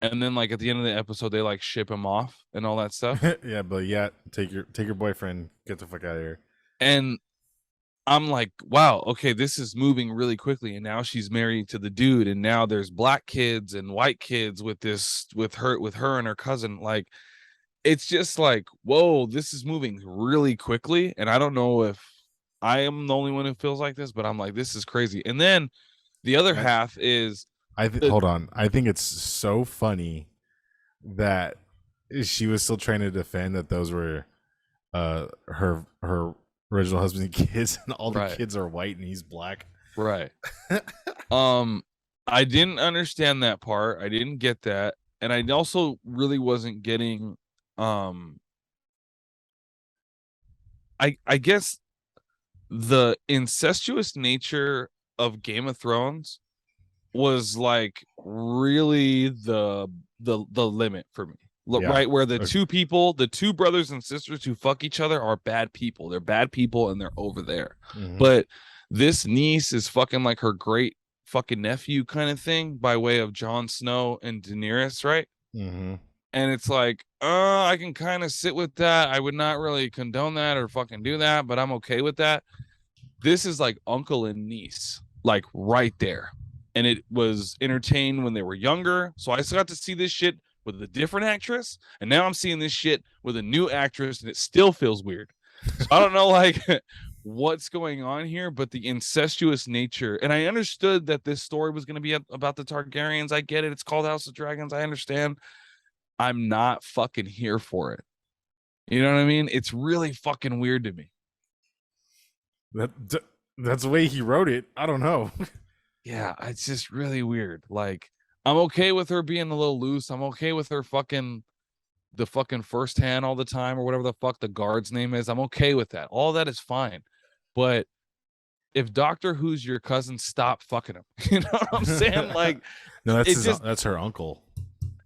And then like at the end of the episode, they like ship him off and all that stuff. Yeah, but yeah, take your boyfriend, get the fuck out of here. And I'm like, wow, okay, this is moving really quickly. And now she's married to the dude, and now there's black kids and white kids with her and her cousin. Like, it's just like, whoa, this is moving really quickly. And I don't know if I am the only one who feels like this, but I'm like, this is crazy. And then the other That's, half is the hold on. I think it's so funny that she was still trying to defend that those were her original husband's kids, and all the right, kids are white and he's black. right. Um, I didn't understand that part. I didn't get that. And I also really wasn't getting um I guess the incestuous nature of Game of Thrones was like really the limit for me. Yeah. Right, where the Okay. two people, the two brothers and sisters who fuck each other are bad people. They're bad people and they're over there. Mhm. But this niece is fucking like her great fucking nephew kind of thing by way of Jon Snow and Daenerys, right? Mhm. And it's like, I can kind of sit with that. I would not really condone that or fucking do that, but I'm okay with that. This is like uncle and niece, like right there. And it was entertained when they were younger. So I still got to see this shit with a different actress. And now I'm seeing this shit with a new actress, and it still feels weird. So I don't know like what's going on here, but the incestuous nature. And I understood that this story was going to be about the Targaryens. I get it. It's called House of Dragons. I understand. I'm not fucking here for it. You know what I mean? It's really fucking weird to me. That's the way he wrote it. I don't know. Yeah, it's just really weird. Like, I'm okay with her being a little loose. I'm okay with her fucking the fucking first hand all the time or whatever the fuck the guard's name is. I'm okay with that. All that is fine. But if Doctor Who's your cousin, stop fucking him. You know what I'm saying? Like, No, it just, that's her uncle.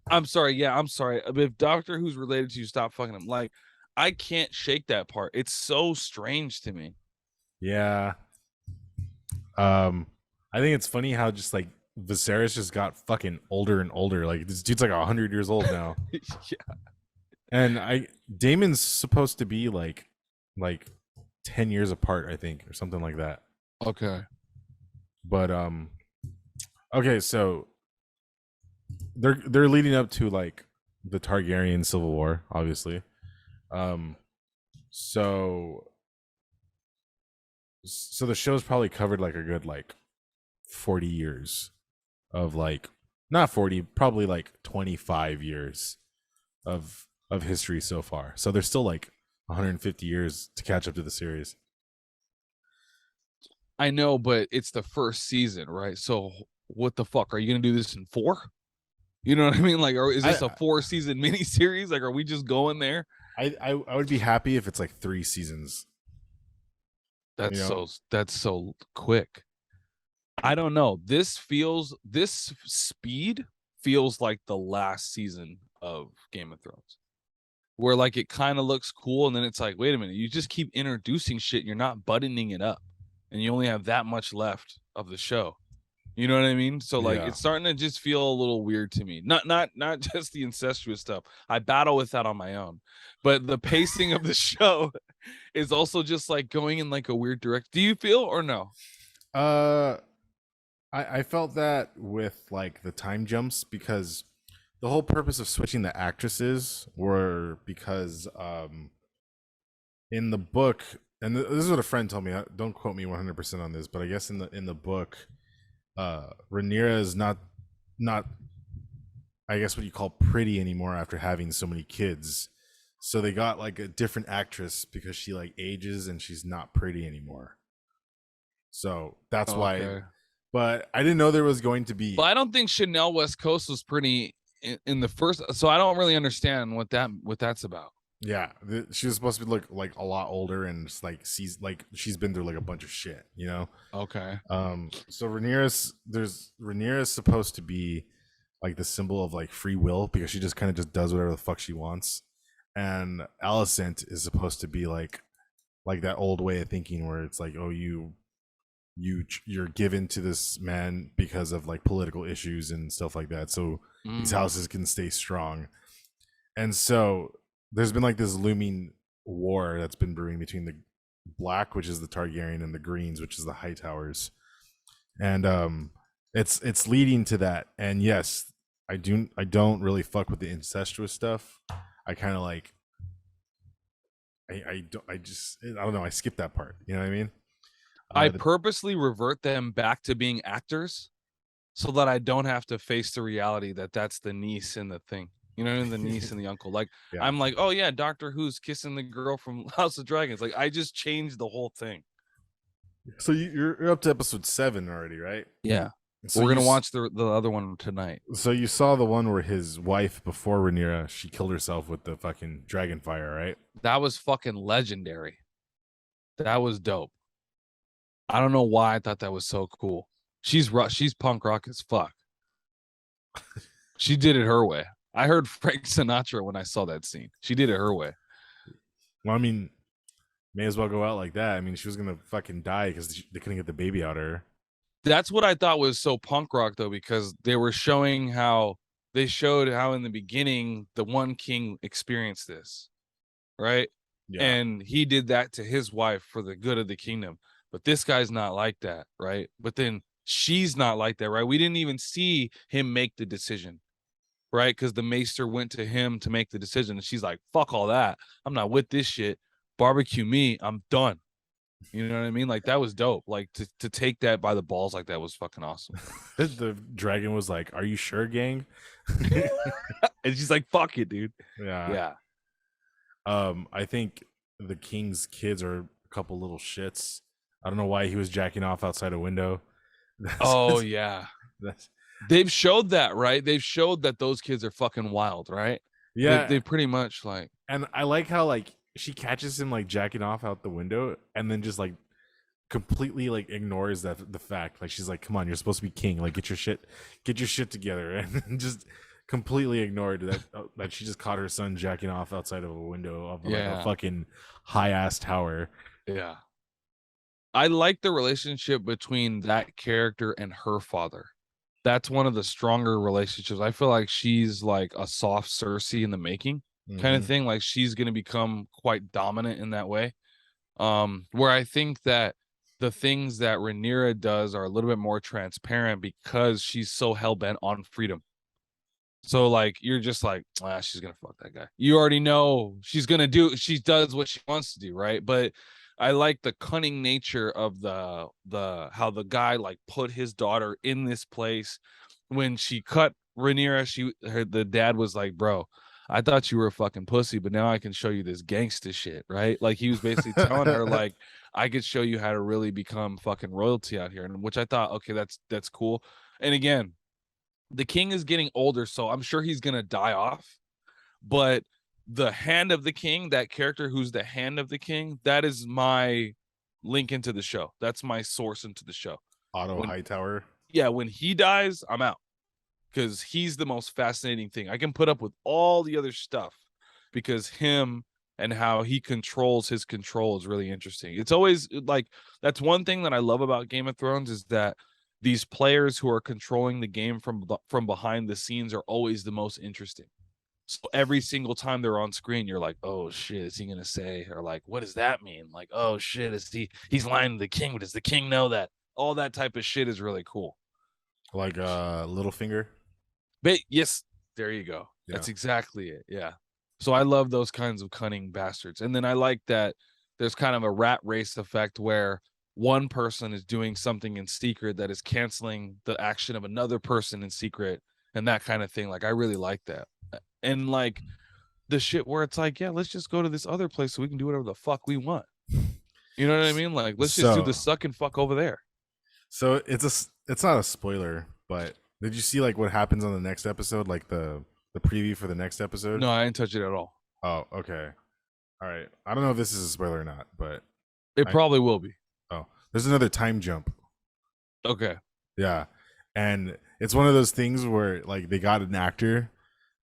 I'm sorry. Yeah, I'm sorry. If Doctor Who's related to you, stop fucking him. Like, I can't shake that part. It's so strange to me. Yeah. I think it's funny how just like Viserys just got fucking older and older. Like this dude's like 100 years old now, Yeah. and Damon's supposed to be like 10 years apart, I think, or something like that. Okay. But okay, so they're leading up to like the Targaryen civil war, obviously. Um, so so the show's probably covered like a good like 40 years of like not 40, probably like 25 years of history so far. So there's still like 150 years to catch up to the series. I know, but it's the first season, right? So what the fuck? Are you gonna do this in four? You know what I mean? Like, or is this a I 4 season miniseries? Like, are we just going there? I would be happy if it's like 3 seasons. You know, That's so quick. I don't know. This speed feels like the last season of Game of Thrones. Where like it kind of looks cool, and then it's like, wait a minute, you just keep introducing shit, and you're not buttoning it up, and you only have that much left of the show. You know what I mean? So like yeah. it's starting to just feel a little weird to me. Not just the incestuous stuff. I battle with that on my own. But the pacing of the show is also just like going in like a weird direction. Do you feel or no? Uh, I felt that with like the time jumps because the whole purpose of switching the actresses were because in the book, and this is what a friend told me. Don't quote me 100% on this, but I guess in the book, Rhaenyra is not I guess what you call pretty anymore after having so many kids. So they got like a different actress because she like ages and she's not pretty anymore. So that's why. Okay. But I didn't know there was going to But be. I don't think Chanel West Coast was pretty in the first, so I don't really understand what that's about. Yeah, she was supposed to look like a lot older and just like she's been through like a bunch of shit, you know. Okay. So Rhaenyra's supposed to be like the symbol of like free will because she just kind of just does whatever the fuck she wants, and Alicent is supposed to be like that old way of thinking where it's like, oh, you're given to this man because of like political issues and stuff like that, so these Mm. houses can stay strong. And so there's been like this looming war that's been brewing between black, which is the Targaryen, and the greens, which is the High Towers. And it's leading to that. And yes, I don't really fuck with the incestuous stuff. I kind of like I don't know, I skip that part, you know what I mean? I The, purposely revert them back to being actors so that I don't have to face the reality that that's the niece in the thing. You know, the niece and the uncle. Like, yeah. I'm like, oh yeah, Doctor Who's kissing the girl from House of Dragons. Like, I just changed the whole thing. So you're up to episode 7 already, right? Yeah. So We're gonna watch the other one tonight. So you saw the one where his wife, before Rhaenyra, she killed herself with the fucking dragon fire, right? That was fucking legendary. That was dope. I don't know why I thought that was so cool. She's punk rock as fuck. She did it her way. I heard Frank Sinatra when I saw that scene. She did it her way. Well, I mean, may as well go out like that. I mean, she was gonna fucking die because they couldn't get the baby out of her. That's what I thought was so punk rock though, because they were showing how they showed how in the beginning the one king experienced this, right? Yeah. And he did that to his wife for the good of the kingdom. But this guy's not like that, right? But then she's not like that, right? We didn't even see him make the decision, right? Because the maester went to him to make the decision, and she's like, "Fuck all that. I'm not with this shit. Barbecue me. I'm done." You know what I mean? Like that was dope. Like to take that by the balls like that was fucking awesome. The dragon was like, "Are you sure, gang?" And she's like, "Fuck it, dude." Yeah. I think the king's kids are a couple little shits. I don't know why he was jacking off outside a window. Oh yeah. They've showed that, right? They've showed that those kids are fucking wild, right? Yeah. They pretty much like. And I like how like she catches him like jacking off out the window and then just like completely like ignores the fact. Like she's like, "Come on, you're supposed to be king. Like get your shit together." And just completely ignored that she just caught her son jacking off outside of a window of like a fucking high ass tower. Yeah. I like the relationship between that character and her father. That's one of the stronger relationships. I feel like she's like a soft Cersei in the making kind of thing. Like she's going to become quite dominant in that way. Where I think that the things that Rhaenyra does are a little bit more transparent because she's so hell-bent on freedom. So like you're just like, she's gonna fuck that guy. You already know she does what she wants to do, right? But I like the cunning nature of the how the guy like put his daughter in this place. When she cut Rhaenyra, the dad was like, "Bro, I thought you were a fucking pussy, but now I can show you this gangsta shit," right? Like he was basically telling her like, "I could show you how to really become fucking royalty out here," and which I thought, okay, that's cool. And again, the king is getting older, so I'm sure he's gonna die off. But the hand of the king, that character who's the hand of the king, that is my link into the show. That's my source into the show. Otto Hightower. Yeah, when he dies, I'm out. Because he's the most fascinating thing. I can put up with all the other stuff because him and how he controls his control is really interesting. It's always like that's one thing that I love about Game of Thrones is that these players who are controlling the game from behind the scenes are always the most interesting. So every single time they're on screen, you're like, "Oh shit, is he gonna say?" Or like, "What does that mean?" Like, "Oh shit, he's lying to the king? But does the king know that?" All that type of shit is really cool. Like Littlefinger. But yes, there you go. Yeah. That's exactly it. Yeah. So I love those kinds of cunning bastards. And then I like that there's kind of a rat race effect where one person is doing something in secret that is canceling the action of another person in secret and that kind of thing. Like I really like that. And like the shit where it's like, yeah, let's just go to this other place so we can do whatever the fuck we want. You know what I mean? Like let's just do the suck and fuck over there. So it's not a spoiler, but did you see like what happens on the next episode, like the preview for the next episode? No, I didn't touch it at all. Oh, okay. All right. I don't know if this is a spoiler or not, but it probably will be. Oh, there's another time jump. Okay. Yeah. And it's one of those things where like they got an actor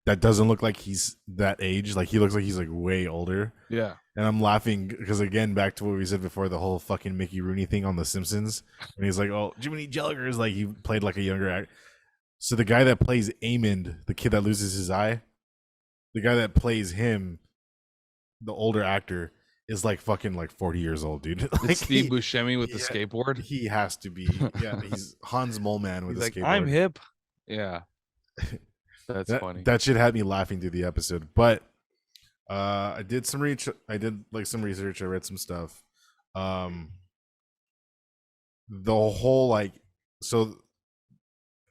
that doesn't look like he's that age. Like he looks like he's like way older. Yeah. And I'm laughing because again, back to what we said before, the whole fucking Mickey Rooney thing on The Simpsons. And he's like, "Oh, Jiminy Jelliger is like he played like a younger actor." So the guy that plays Aemond, the kid that loses his eye, the guy that plays him, the older actor, is like fucking like 40 years old, dude. Like It's Steve Buscemi with the yeah, skateboard. he has to be. Yeah, he's Hans Moleman with He's a like, I'm skateboard. hip. Yeah, that's That funny. that shit had me laughing through the episode. But I did some research. I did like some research. I read some stuff. Um, the whole like so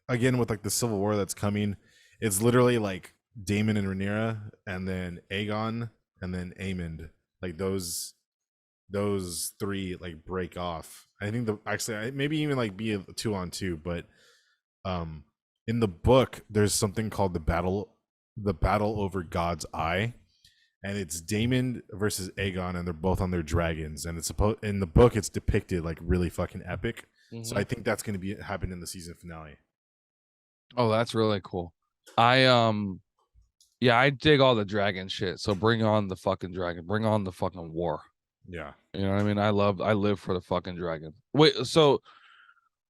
again with like the civil war that's coming, it's literally like Damon and Rhaenyra, and then Aegon, and then Aemond. Like those three like break off. I think the actually maybe even like be a 2-on-2, but um in the book there's something called the battle over God's Eye, and it's Damon versus Aegon, and they're both on their dragons, and it's supposed in the book it's depicted like really fucking epic. So I think that's going to be happen in the season finale. Oh, that's really cool. I yeah, I dig all the dragon shit. So bring on the fucking dragon. Bring on the fucking war. Yeah. You know what I mean? I live for the fucking dragon. Wait, so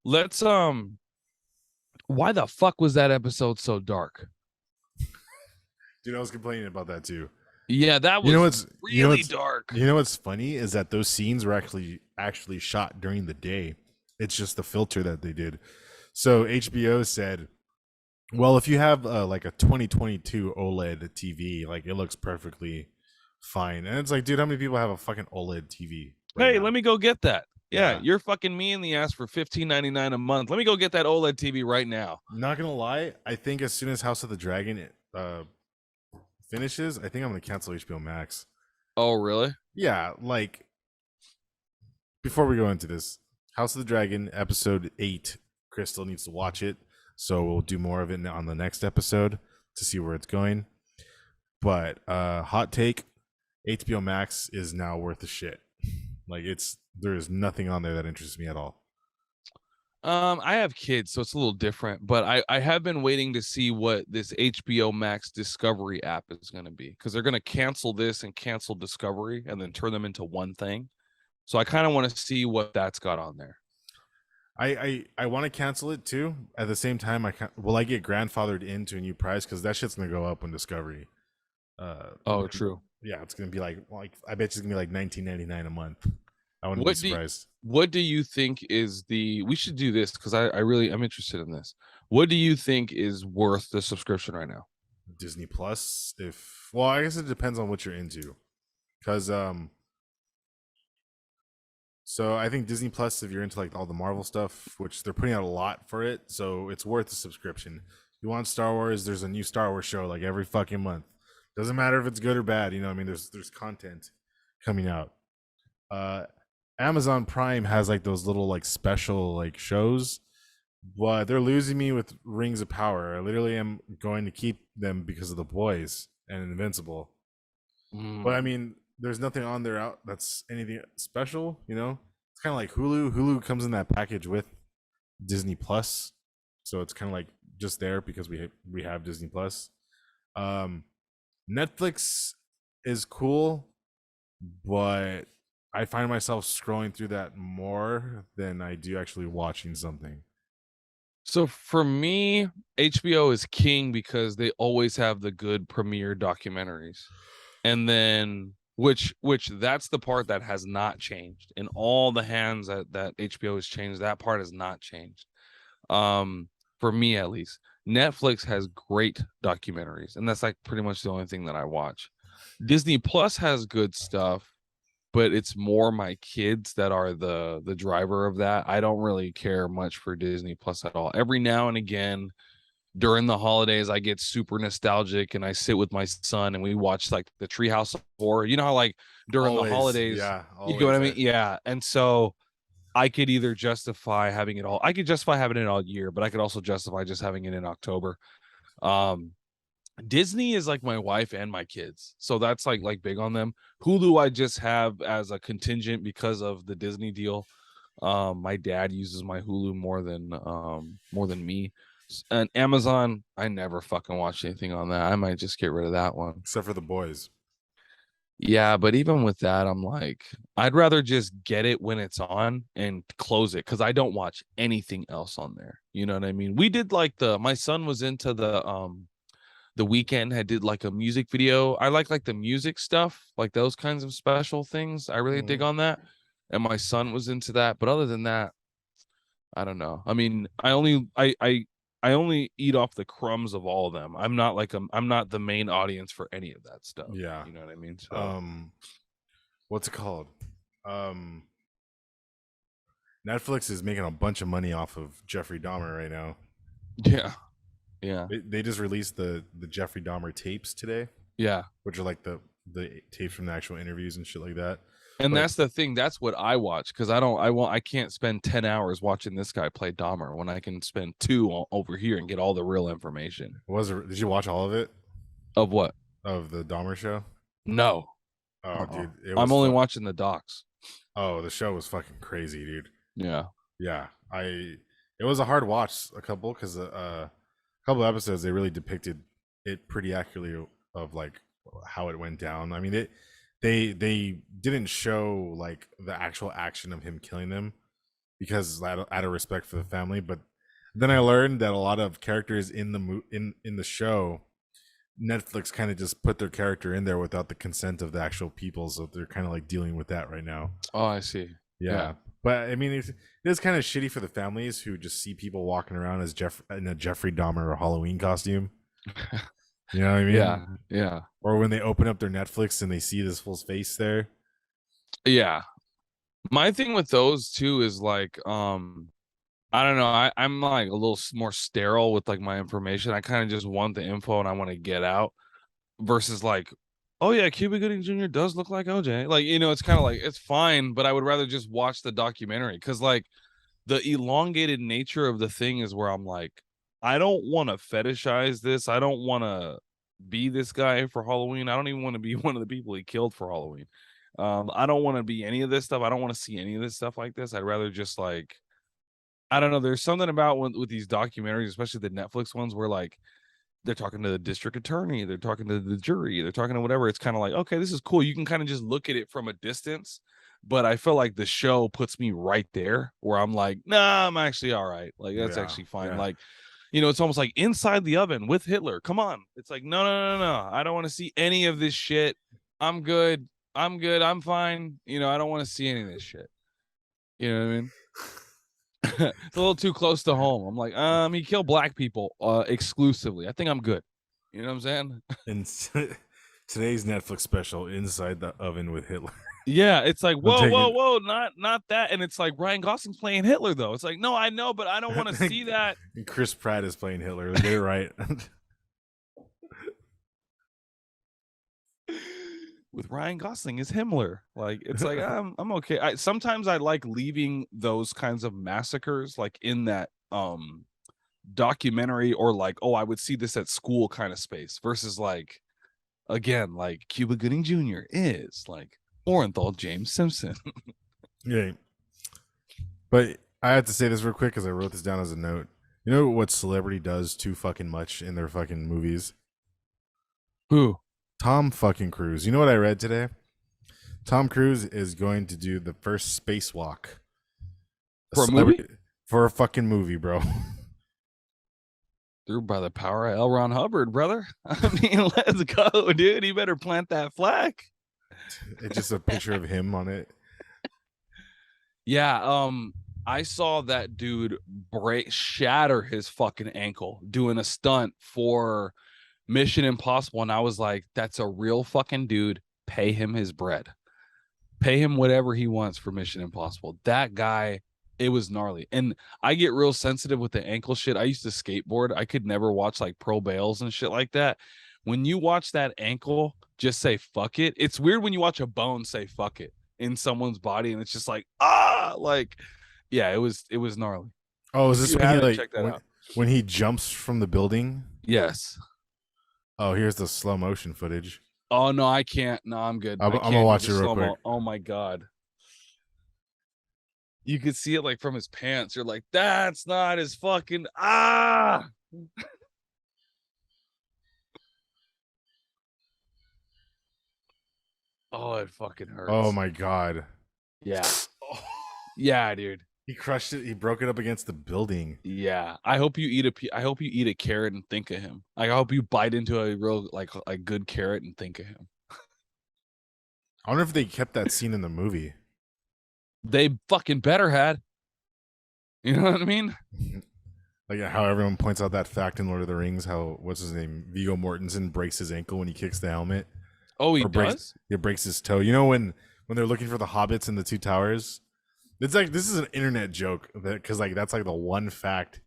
let's why the fuck was that episode so dark? Dude, I was complaining about that too. Yeah, that was You know what's really dark. You know what's funny is that those scenes were actually shot during the day. It's just the filter that they did. So HBO said, well, if you have like a 2022 OLED TV, like it looks perfectly fine. And it's like, dude, how many people have a fucking OLED TV? Hey, let me go get that. Yeah, Yeah. you're fucking me in the ass for $15.99 a month. Let me go get that OLED TV right now. Not gonna lie, I think as soon as House of the Dragon finishes, I think I'm gonna cancel HBO Max. Oh, really? Yeah, like before we go into this, House of the Dragon episode 8, Crystal needs to watch it, so we'll do more of it on the next episode to see where it's going. But hot take, HBO Max is now worth a shit. Like there is nothing on there that interests me at all. I have kids, so it's a little different, but I have been waiting to see what this HBO Max Discovery app is going to be, because they're going to cancel this and cancel Discovery and then turn them into one thing. So I kind of want to see what that's got on there. I want to cancel it too. At the same time, will I get grandfathered into a new price, because that shit's gonna go up when Discovery. Oh, true. Yeah, it's gonna be like I bet it's gonna be like $19.99 a month. I wouldn't What be do you- surprised. What do you think is we should do this, because I'm interested in this. What do you think is worth the subscription right now? Disney Plus, well, I guess it depends on what you're into, because so I think Disney Plus, if you're into like all the Marvel stuff, which they're putting out a lot for it, so it's worth the subscription. You want Star Wars? There's a new Star Wars show like every fucking month. Doesn't matter if it's good or bad. You know, what I mean, there's content coming out. Amazon Prime has like those little like special like shows, but they're losing me with Rings of Power. I literally am going to keep them because of The Boys and Invincible. But I mean, there's nothing on there out that's anything special, you know? It's kind of like Hulu. Hulu comes in that package with Disney Plus. So it's kind of like just there because we have Disney Plus. Netflix is cool, but I find myself scrolling through that more than I do actually watching something. So for me, HBO is king because they always have the good premiere documentaries. And then which that's the part that has not changed. In all the hands that HBO has changed, that part has not changed. For me at least. Netflix has great documentaries, and that's like pretty much the only thing that I watch. Disney Plus has good stuff, but it's more my kids that are the driver of that. I don't really care much for Disney Plus at all. Every now and again during the holidays, I get super nostalgic and I sit with my son and we watch like the Treehouse of Horror. You know how like during the holidays, yeah, you know what I mean? Yeah. And so I could either justify having it all. I could justify having it all year, but I could also justify just having it in October. Disney is like my wife and my kids, so that's like big on them. Hulu I just have as a contingent because of the Disney deal. My dad uses my Hulu more than me. And Amazon, I never fucking watch anything on that. I might just get rid of that one. Except for The Boys. Yeah, but even with that, I'm like, I'd rather just get it when it's on and close it, because I don't watch anything else on there. You know what I mean? We did like my son was into The Weeknd had did like a music video. I like the music stuff, like those kinds of special things. I really dig on that. And my son was into that. But other than that, I don't know. I mean, I only eat off the crumbs of all of them. I'm not the main audience for any of that stuff. Yeah. You know what I mean? So What's it called? Netflix is making a bunch of money off of Jeffrey Dahmer right now. yeah. Yeah. They just released the Jeffrey Dahmer tapes today, Yeah. which are like the tapes from the actual interviews and shit like that. And But- that's the thing. That's what I watch because I can't spend 10 hours watching this guy play Dahmer when I can spend 2 over here and get all the real information. Did you watch all of it Of what? of the Dahmer show? No. Oh, dude, I'm only watching the docs. Oh, the show was fucking crazy, dude. Yeah. Yeah, it was a hard watch. A couple because a couple episodes they really depicted it pretty accurately of like how it went down. I mean, they didn't show like the actual action of him killing them because out of respect for the family. But then I learned that a lot of characters in the show, Netflix kind of just put their character in there without the consent of the actual people, so they're kind of like dealing with that right now. Oh, I see. Yeah. But I mean, it is kind of shitty for the families who just see people walking around as in a Jeffrey Dahmer Halloween costume. You know what I mean? Yeah. Yeah. Or when they open up their Netflix and they see this fool's face there. Yeah. My thing with those too is like, I don't know. I'm like a little more sterile with like my information. I kind of just want the info and I want to get out versus like, oh yeah, Cuba Gooding Jr. does look like OJ. Like, you know, it's kind of like it's fine, but I would rather just watch the documentary because like the elongated nature of the thing is where I'm like, I don't want to fetishize this. I don't want to be this guy for Halloween. I don't even want to be one of the people he killed for Halloween. I don't want to be any of this stuff. I don't want to see any of this stuff like this. I'd rather just like, I don't know. There's something about with these documentaries, especially the Netflix ones, where like they're talking to the district attorney, they're talking to the jury, they're talking to whatever. It's kind of like, okay, this is cool. You can kind of just look at it from a distance. But I feel like the show puts me right there where I'm like, nah, I'm actually all right. Like, that's actually fine. Yeah. Like, you know, it's almost like Inside the Oven with Hitler. Come on. It's like, no. I don't want to see any of this shit. I'm good. I'm fine. You know, I don't want to see any of this shit. You know what I mean? It's a little too close to home. I'm like, he killed black people exclusively. I think I'm good. You know what I'm saying? And today's Netflix special, Inside the Oven with Hitler. Yeah, it's like, whoa, not that. And it's like Ryan Gosling's playing Hitler though. It's like, no, I know, but I don't want to see that. And Chris Pratt is playing Hitler. Get it right. With Ryan Gosling as Himmler. Like, it's like, I'm okay. Sometimes I like leaving those kinds of massacres like in that documentary or like, oh, I would see this at school kind of space versus like, again, like Cuba Gooding Jr. is like Orenthal James Simpson. Yeah. But I have to say this real quick because I wrote this down as a note. You know what celebrity does too fucking much in their fucking movies? Who? Tom fucking Cruise. You know what I read today? Tom Cruise is going to do the first spacewalk. For a movie? For a fucking movie, bro. Through by the power of L. Ron Hubbard, brother. I mean, let's go, dude. You better plant that flag. It's just a picture of him on it. Yeah, I saw that dude shatter his fucking ankle doing a stunt for Mission Impossible, and I was like, that's a real fucking dude. Pay him his bread. Pay him whatever he wants for Mission Impossible. That guy, it was gnarly. And I get real sensitive with the ankle shit. I used to skateboard. I could never watch like pro bails and shit like that. When you watch that ankle just say fuck it, it's weird when you watch a bone say fuck it in someone's body and it's just like, like, yeah, it was gnarly. Oh, is this You when he, haven't like checked that out. when he jumps from the building? Yes. Oh, here's the slow motion footage. Oh no, I can't. No, I'm good. I'm gonna watch it real slow-mo. quick. Oh my god. You could see it like from his pants. You're like, that's not his fucking Oh, it fucking hurts. Oh my god. Yeah. Yeah, dude. He crushed it. He broke it up against the building. Yeah, I hope you eat I hope you eat a carrot and think of him. Like, I hope you bite into a real like good carrot and think of him. I wonder if they kept that scene in the movie. They fucking better had. You know what I mean? Like how everyone points out that fact in Lord of the Rings, how what's his name, Viggo Mortensen breaks his ankle when he kicks the helmet, Oh, he or breaks does? it breaks his toe. You know when they're looking for the hobbits in the two towers, it's like this is an internet joke because like that's like the one fact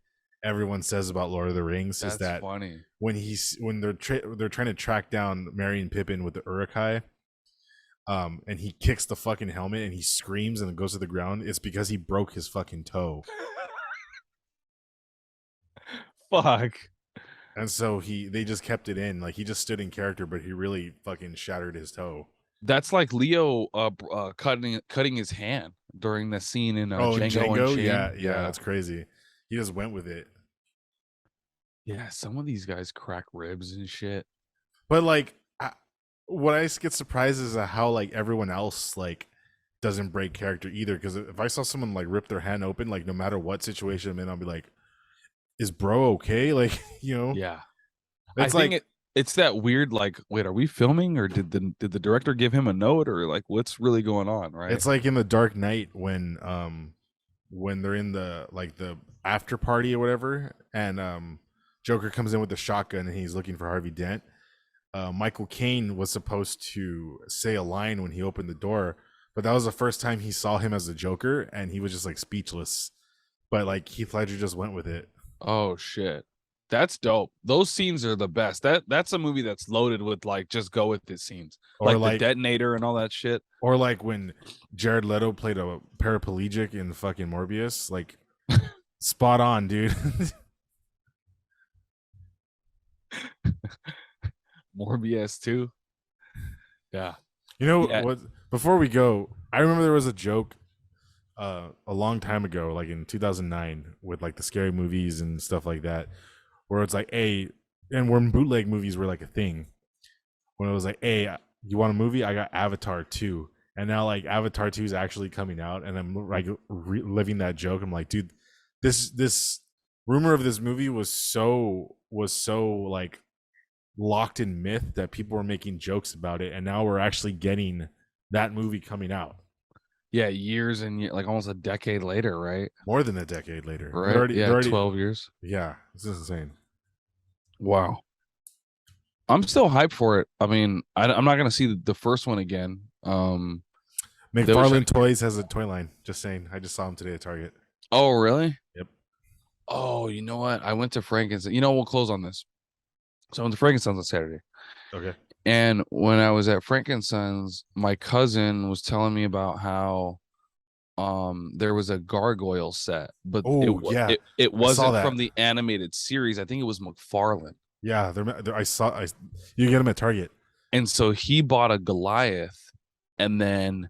everyone says about Lord of the Rings is That's that funny. when they're trying to track down Merry and Pippin with the Uruk-hai, and he kicks the fucking helmet and he screams and it goes to the ground. It's because he broke his fucking toe. Fuck. And so they just kept it in. Like he just stood in character, but he really fucking shattered his toe. That's like Leo cutting his hand during the scene in Oh, and Django Django? Unchained. Yeah, that's crazy. He just went with it. Yeah, some of these guys crack ribs and shit. But like what I get surprised is at how like everyone else like doesn't break character either. Because if I saw someone like rip their hand open, like no matter what situation I'm in, I'll be like, is bro okay? Like, you know? Yeah. It's I think like it's that weird, like, wait, are we filming, or did the director give him a note, or like what's really going on, right? it's like in the Dark Knight when they're in the after party or whatever, and Joker comes in with the shotgun and he's looking for Harvey Dent. Michael Caine was supposed to say a line when he opened the door, but that was the first time he saw him as the Joker, and he was just like speechless. But like Heath Ledger just went with it. Oh shit. That's dope. Those scenes are the best. That's a movie that's loaded with like just go with it scenes. Or Like the like detonator and all that shit. or like when Jared Leto played a paraplegic in fucking Morbius, like spot on, dude. Morbius too. Yeah. You know Yeah. what? Before we go, I remember there was a joke a long time ago, like in 2009, with like the scary movies and stuff like that, where it's like, hey, and when bootleg movies were like a thing, when it was like, hey, you want a movie? I got Avatar 2. And now like Avatar 2 is actually coming out, and I'm like living that joke. I'm like, dude, this rumor of this movie was so like locked in myth that people were making jokes about it, and now we're actually getting that movie coming out Yeah, years and like almost a decade later, right? more than a decade later. Right. Yeah, 12 years. Yeah, this is insane. Wow. I'm still hyped for it. I mean, I'm not gonna see the first one again. McFarlane Toys has a toy line. Just saying. I just saw him today at Target. Oh, really? Yep. Oh, you know what? I went to Frankenstein. You know, we'll close on this. So I went to Frankenstein's on Saturday. Okay. And when I was at Frankenstein's, my cousin was telling me about how there was a gargoyle set, but it wasn't from the animated series. I think it was McFarlane. Yeah, you get them at Target. And so he bought a Goliath, and then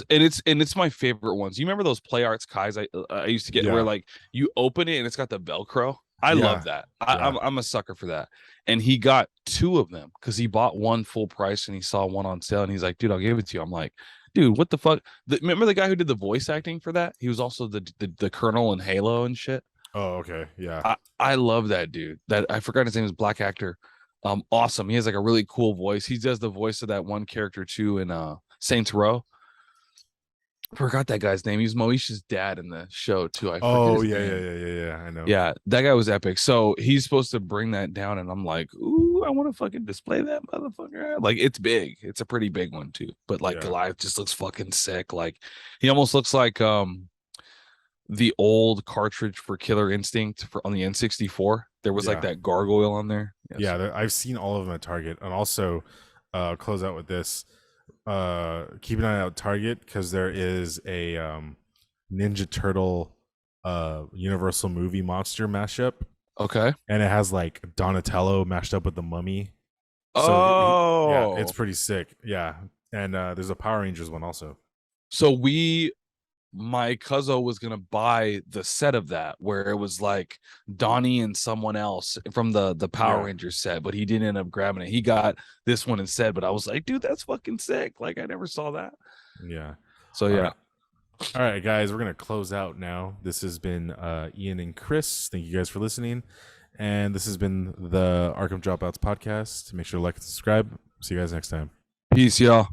it's my favorite ones. You remember those Play Arts Kais I used to get where like you open it and it's got the Velcro? I love that. I'm a sucker for that. And he got 2 of them because he bought one full price and he saw one on sale and he's like, dude, I'll give it to you. I'm like, dude, what the fuck? Remember the guy who did the voice acting for that? He was also the Colonel in Halo and shit. Oh, okay. Yeah. I love that dude. That I forgot his name is black actor. Awesome. He has like a really cool voice. He does the voice of that one character too in Saints Row. Forgot that guy's name. He's Moesha's dad in the show too. I I know. Yeah, that guy was epic. So he's supposed to bring that down, and I'm like, ooh, I want to fucking display that motherfucker. Like, it's big. It's a pretty big one too. But like Goliath just looks fucking sick. Like he almost looks like the old cartridge for Killer Instinct on the N64. There was like that gargoyle on there. Yes. Yeah, I've seen all of them at Target, and also close out with this. Keep an eye out Target because there is a Ninja Turtle Universal movie monster mashup. Okay. And it has like Donatello mashed up with the Mummy. So yeah, it's pretty sick. Yeah. And there's a Power Rangers one also. So my cousin was gonna buy the set of that where it was like Donnie and someone else from the Power Rangers set, but he didn't end up grabbing it. He got this one instead, but I was like, dude, that's fucking sick. Like I never saw that. Yeah. So yeah. All right, guys, we're gonna close out now. This has been Ian and Chris. Thank you guys for listening, and this has been the Arkham Dropouts podcast. Make sure to like and subscribe. See you guys next time. Peace, y'all.